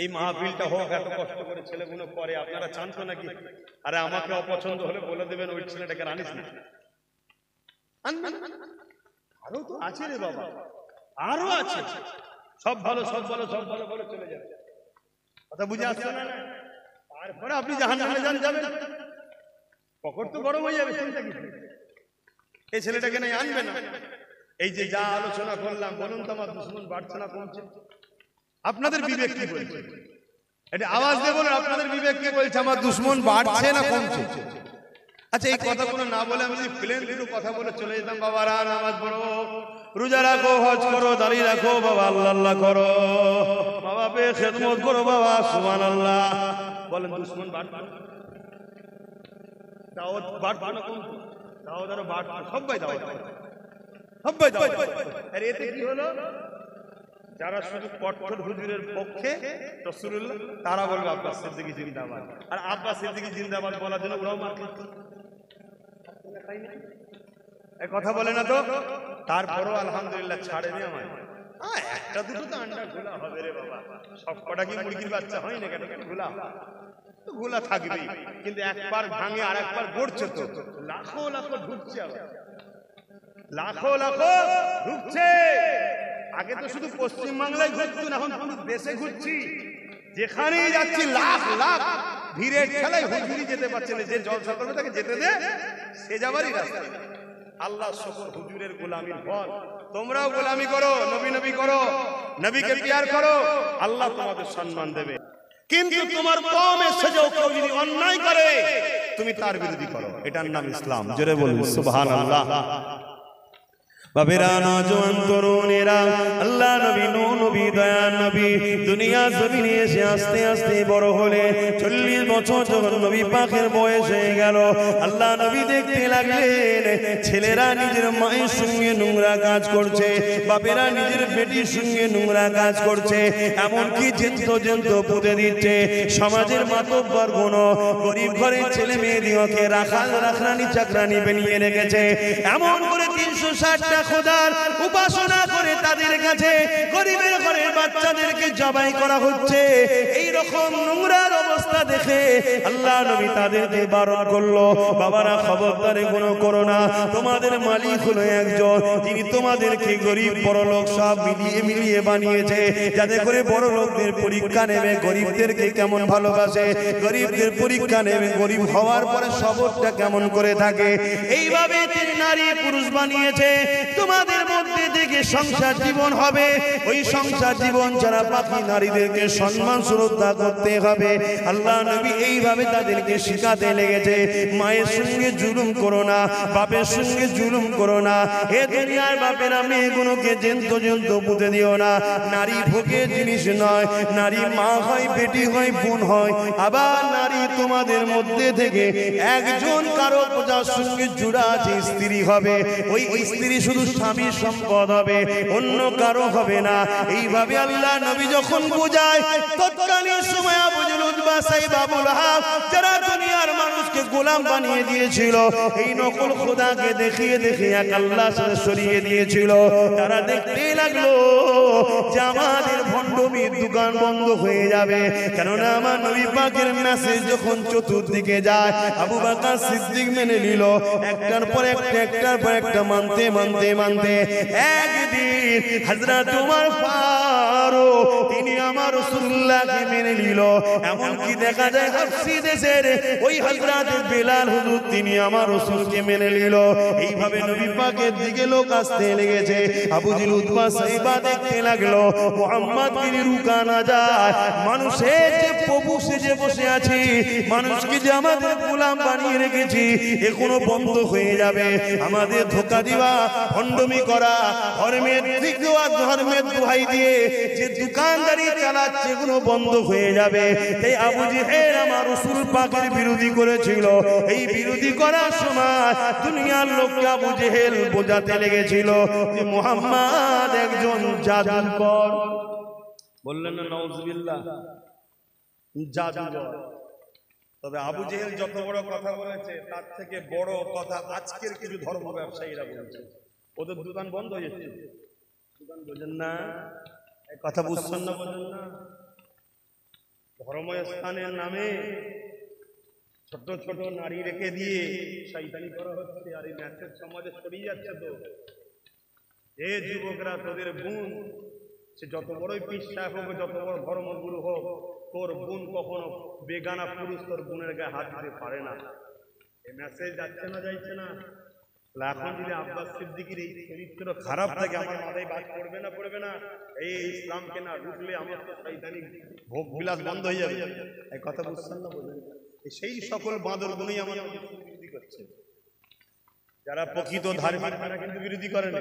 এই মাহফিলটা হোক, এত কষ্ট করে ছেলেগুলো করে, আপনারা চান তো নাকি? আরে আমাকে অপছন্দ হলে বলে দেবেন ওই ছেলেটাকে আনিস না, আনবেন। আরো তো আছে রে বাবা, আরো আছে। সব ভালো, সব ভালো, সব ভালো বলে চলে যাবে। কথা বুঝে আসছে না? তারপরে আপনি জাহান্নামে যাবেন, পকেট তো গরম হয়ে যাবে। চিন্তা কি? এই ছেলেটাকে নাই আনবে না। এই যে যা আলোচনা করলাম, বলুন তো আমার দুশমন বাড়ছে না কমছে? আপনাদের বিবেক কি বলছে? এটা আওয়াজ দিয়ে বলুন, আপনাদের বিবেক কি বলছে? আমার দুশমন বাড়ছে না কমছে? আচ্ছা, এই কথাগুলো না বলে আমি যদি প্লেন দুটো কথা বলে চলে যেতাম, বাবারা নামাজ পড়ো, রোজা রাখো, হজ করো, দাঁড়িয়ে রাখো, বাবা আল্লাহ আল্লাহ করো, বাবা বে খেদমত করো, বাবা সুবহানাল্লাহ, বলেন দুশমন বাড়ছে? দাওয়াত বাড়ছে না কমছে? দাওয়াত আরো বাড়ছে, সবাই দাওয়াত, সবাই দাওয়াত। আর এতে কি হলো? যারা শুধু কট্টর হুজুরের পক্ষে রাসূলুল্লাহ, তারা বলবে আব্বাস সিদ্দিকী জিন্দাবাদ, আর আব্বাস সিদ্দিকী জিন্দাবাদ বলার জন্য ওরাও মার খাচ্ছে। এই কথা বলে না তো? তারপরও আলহামদুলিল্লাহ ছাড়েনি আমায়। একটা দুটো তো আন্ডা ঘোলা হবে রে বাবা, সব কটা কি মুরগির বাচ্চা হয় না? কেন ঘোলা তো ঘোলা থাকবেই, কিন্তু একবার ভাঙে আর একবার গড়ছে, তো লাখো লাখো ঢুকছে, আবার লাখো লাখো ঢুকছে। আগে তো শুধু পশ্চিম বাংলায় ঘুরছি, এখন পুরো দেশে ঘুরছি, যেখানেই যাচ্ছি লাখ লাখ ভিড়ের ঠেলায় হুজুরি যেতে পারছে না। যে জলসা করবে তাকে যেতে দে, সে যাবারই রাস্তা। আল্লাহ শুকর, হুজুরের গোলামির ফল। তোমরাও গোলামি করো, নবী নবী করো, নবীকে পিয়ার করো, আল্লাহ তোমাদের সম্মান দেবে। কিন্তু তোমার কম এসেও কেউ যদি অন্যায় করে, তুমি তার বিরোধী করো, এটার নাম ইসলাম। জোরে বলুন সুবহানাল্লাহ। বাবেরা, নওজোয়ান তরুণেরা, আল্লাহ নবী, নবী, দয়ার নবী দুনিয়া জমিনে এসে আস্তে আস্তে বড় হলে 40 বছর যখন নবী পাকের বয়স হয়ে গেল, আল্লাহ নবী দেখতে লাগলেন ছেলেরা নিজের মায়ের সঙ্গে নোংরা কাজ করছে, বাপেরা নিজের বেটির সঙ্গে নোংরা কাজ করছে, এমনকি জেন্ত পুঁতে দিচ্ছে। সমাজের মাতব্বর গুণ গরিব ঘরের ছেলে মেয়েদিওকে রাখরানি চাকরানি বানিয়ে রেখেছে। এমন করে 360টা খোদার উপাসনা করে তাদের কাছে গরিবের ঘরের বাচ্চাদেরকে জবাই করা হচ্ছে। এই রকম নোংরার অবস্থা অবস্থা দেখে আল্লাহ নবী তাদেরকে বারণ করলো, বাবারা খবরদার এগুলো করো না। তোমাদের মালিক হলো একজন, যিনি তোমাদেরকে গরিব বড় লোক সব মিলিয়ে বানিয়েছে, যাতে করে বড় লোকদের পরীক্ষা নেবে গরিবদেরকে কেমন ভালোবাসে, গরিবদের পরীক্ষা নেবে গরিব হওয়ার পরে সবরটা কেমন করে থাকে। এইভাবে তিনি নারী পুরুষ বানিয়েছে, তোমাদের মধ্যে থেকে সংসার জীবন হবে। ওই সংসার জীবন যারা বাকি নারীদেরকে সম্মান শ্রদ্ধা করতে হবে। আল্লাহ নবী এইভাবে তাদেরকে শিখাতে লেগেছে, মায়ের সঙ্গে জুলুম করো না, বাপের সঙ্গে জুলুম করো না। এ দুনিয়ার বাপেরা মেয়েগুলোকে জেন্ত পুঁতে দিও না। নারী ভোগের জিনিস নয়, নারী মা হয়, বেটি হয়, বোন হয়। আবার নারী তোমাদের মধ্যে থেকে একজন কারো প্রজার সঙ্গে জুড়া আছে, স্ত্রী হবে। ওই স্ত্রী শুধু স্বামীর সম্পদ হবে, অন্য কারো হবে না। এইভাবে আল্লাহ নবী যখন বোঝায়, তৎকালীন সময় আবু জেহেল, উতবা, সাইবা, আবু লাহাব যারা দুনিয়ার মানুষকে গোলাম বানিয়ে দিয়েছিল, এই নকল খোদাকে দেখিয়ে দেখিয়ে এক আল্লাহর সাথে সরিয়ে দিয়েছিল। তারা দেখতে লাগলো যে আমাদের ভণ্ডমির দোকান বন্ধ হয়ে যাবে, কেননা আমার নবী পাকের মেসেজ যখন চতুর্দিকে যায়, আবু বকর সিদ্দিক মেনে নিল। একটার পর একটা, একটার পর একটা মানতে মানতে মানতে একদিন হযরত ওমর ফারুক তিনি আমার রাসূলুল্লাহকে মেনে নিল। এমনকি দেখা যায় হাবশী দেশের ওই হযরত বেলাল হুজুর তিনি আমার রাসূলকে মেনে নিল। এইভাবে নবী পাকের দিকে লোক আসতে লেগেছে। আবু জেহেল, উতবা, সাইবা দেখতে লাগলো মুহাম্মদকে রুকা না যায়, মানুষের যে প্রভু সেজে বসে আছি, মানুষকে যে আমাদের গোলাম বানিয়ে রেখেছি, এখনো বন্ধ হয়ে যাবে। আমাদের ধোঁকা দিবা, ভণ্ডমি করা, ধর্মের দিক দেওয়া, ধর্মের দোহাই দিয়ে যে দোকানদারি চালাচ্ছে, এগুলো বন্ধ হয়ে যাবে। তাই আবু জেহেল আমার রাসূল পাকের বিরোধী করেছিল। এই বিরোধী করার সময় দুনিয়ার লোককে আবু জেহেল বোঝাতে লেগেছিল যে মুহাম্মদ একজন জাদুকর। বললেন না নাউজুবিল্লাহ, জাদুকর। তবে আবু জেহেল যত বড় কথা বলেছে, তার থেকে বড় কথা আজকের কিছু ধর্ম ব্যবসায়ীরা বলছে। ওদের দোকান বন্ধ হয়ে যাচ্ছে। দোকান বোঝেন না, কথা বুঝছেন না, বোঝেন না। ধর্মস্থানের নামে ছোট ছোট নারী রেখে দিয়ে শয়তানি করা হচ্ছে, আর এই ম্যাসেজ সমাজে ছড়িয়ে যাচ্ছে। তো এ যুবকরা, তোদের বোন সে যত বড়ই পীর সাহেব হোক, যত বড় ধর্মগুরু হোক, তোর বোন কখনো বেগানা পুরুষ তোর বোনের গায়ে হাত দিতে পারে না। এই মেসেজ যাচ্ছে না, যাইছে না? এখন যদি আব্বাস সিদ্দিকীর এই চরিত্র খারাপ থাকে, আমার মাথায় বাদ পড়বে না, পড়বে না? এই ইসলামকে না রুখলে আমার তো শয়তানি ভোগ বিলাস বন্ধ হয়ে যাবে। এই কথা বুঝছেন না? বলেন সেই সকল বাঁদর গুণই আমার বিরোধী করছে। যারা প্রকৃত ধার্মিক তারা কিন্তু বিরোধী করে না।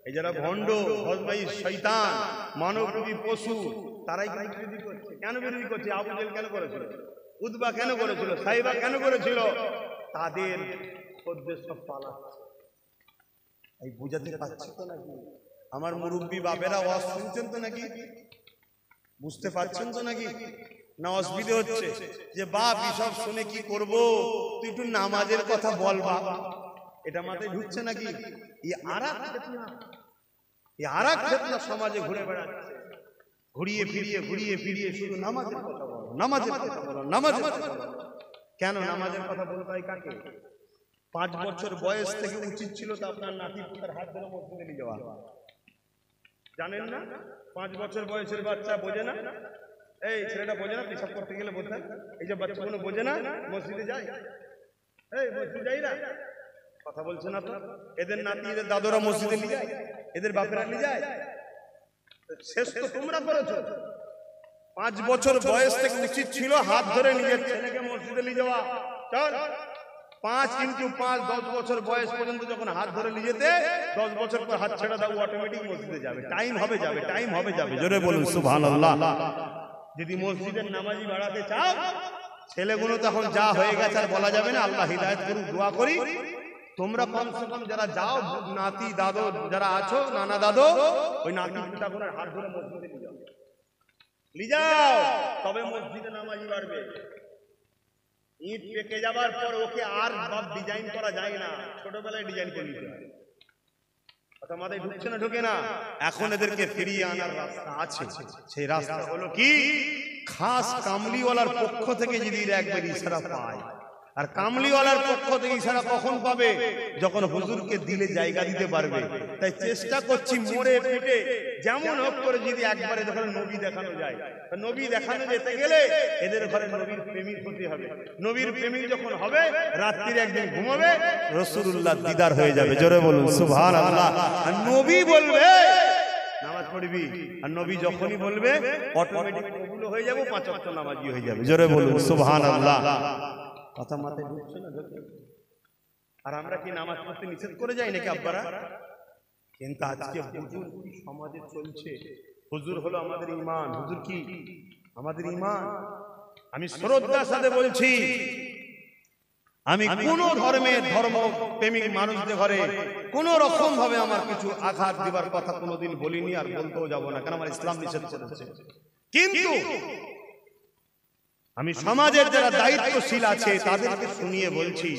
এই যারা ভণ্ড, বদমাইশ, শয়তান, মানবরূপী পশু, তারাই কিন্তু বিরোধী করছে। কেন বিরোধী করছে? আবু জেহেল কেন করেছিল? উতবা কেন করেছিল? সাইবা কেন করেছিল? তাদের উদ্দেশ্য পালাচ্ছে। এই বুঝাতে পারছি তো নাকি? আমার মুরব্বী বাবেরা ওয়াজ শুনছেন তো নাকি? বুঝতে পারছেন তো নাকি? না অসুবিধা হচ্ছে যে বাপ এসব শুনে কি করব, তুই একটু নামাজের কথা বল বাপ। এটা মাথায় ঢুকছে নাকি? এই আরাক ফিতনা সমাজে ঘুরে বেড়াচ্ছে। ঘুরিয়ে ফিরিয়ে শুধু নামাজের কথা বলো, নামাজের কথা বলো, নামাজের কথা বলো। কেন নামাজের কথা বলতে হয় কাকে? 5 বছর বয়স থেকে উচিত ছিল তো আপনার নাতি পুতার হাত ধরে মসজিদে নিয়ে যাওয়া। জানেন না? 5 বছর বয়সের বাচ্চা বোঝে না? এই ছেলেটা বোঝে না পেশাব করতে গেলে বলতে? এই যে বাচ্চাগুলো বোঝে না, মসজিদে যায়। এই মসজিদে যাই না, কথা বলছে না তো? এদের নাতি, এদের দাদুরা মসজিদে নিয়ে যায়, এদের বাপেরা নিয়ে যায়। শেষ তো তোমরা করেছো। 5 বছর বয়স থেকে উচিত ছিল হাত ধরে নিজের ছেলেকে মসজিদে নিয়ে যাওয়া। চল 5 × 5 10 বছর বয়স পর্যন্ত যখন হাত ধরে নিয়ে যেতে, 10 বছর পর হাত ছেড়ে দাও, অটোমেটিক মসজিদে যাবে। টাইম হবে যাবে, টাইম হবে যাবে। জোরে বলুন সুবহানাল্লাহ। যদি মসজিদের নামাজি বাড়াতে চাও, ছেলেগুলো তখন যা হয়ে গেছে আর বলা যাবে না। আল্লাহ হিদায়াত করুক, দোয়া করি। তোমরা কমসে কম যারা যাও, নাতি দাদু যারা আছো, নানা দাদু, ওই নাতি পিতাগুলোর হাত ধরে মসজিদে নিয়ে যাও, নিয়ে যাও, তবে মসজিদে নামাজি বাড়বে। ইট পেকে যাবার পর ওকে আর সব ডিজাইন করা যায় না, ছোটবেলায় ডিজাইন করে নিতে হয়। কথা মাথায় ঢুকছে না ঢুকে না? এখন এদেরকে ফিরিয়ে আনার রাস্তা আছে। সেই রাস্তা হলো কি, খাস কামলিওয়ালার পক্ষ থেকে যদি এরা একবার ইশারা পায়। আর কামলিওয়ালার পক্ষ থেকে ইশারা কখন পাবে? যখন হুজুরকে দিলে জায়গা দিতে পারবে। তাই চেষ্টা করছি মোড়ে পেটে যেমন হোক করে যদি একবারে যখন নবী দেখানো যায়, নবী দেখানো যেতে গেলে এদের ঘরে নবীর প্রেমিক হতে হবে। নবীর প্রেমিক যখন হবে, রাত্রিরে একদিন ঘুমাবে, রাসূলুল্লাহ দিদার হয়ে যাবে। জোরে বলুন সুবহানাল্লাহ। আর নবী বলবে নামাজ পড়বি, আর নবী যখনই বলবে অটোমেটিক কবুল হয়ে যাবে, 5 ওয়াক্ত নামাজি হয়ে যাবে। জোরে বলুন সুবহানাল্লাহ। কথা মাথায় ঢুকছে না ঢুকছে? আর আমরা কি নামাজ পড়তে নিষেধ করে যাই নাকি আব্বারা? কিন্তু আজকে হুজুর কি সমাজে চলছে। হুজুর হলো আমাদের ঈমান। হুজুর কি আমাদের ঈমান। আমি শ্রদ্ধার সাথে বলছি, আমি কোন ধর্মের ধর্ম প্রেমিক মানুষদের ঘরে কোন রকম ভাবে আমার কিছু আঘাত দিবার কথা কোনোদিন বলিনি, আর বলতেও যাব না, কারণ আমার ইসলাম নিষেধ করেছে। কিন্তু আমি সমাজের যারা দায়িত্বশীল আছে তাদেরকে শুনিয়ে বলছি,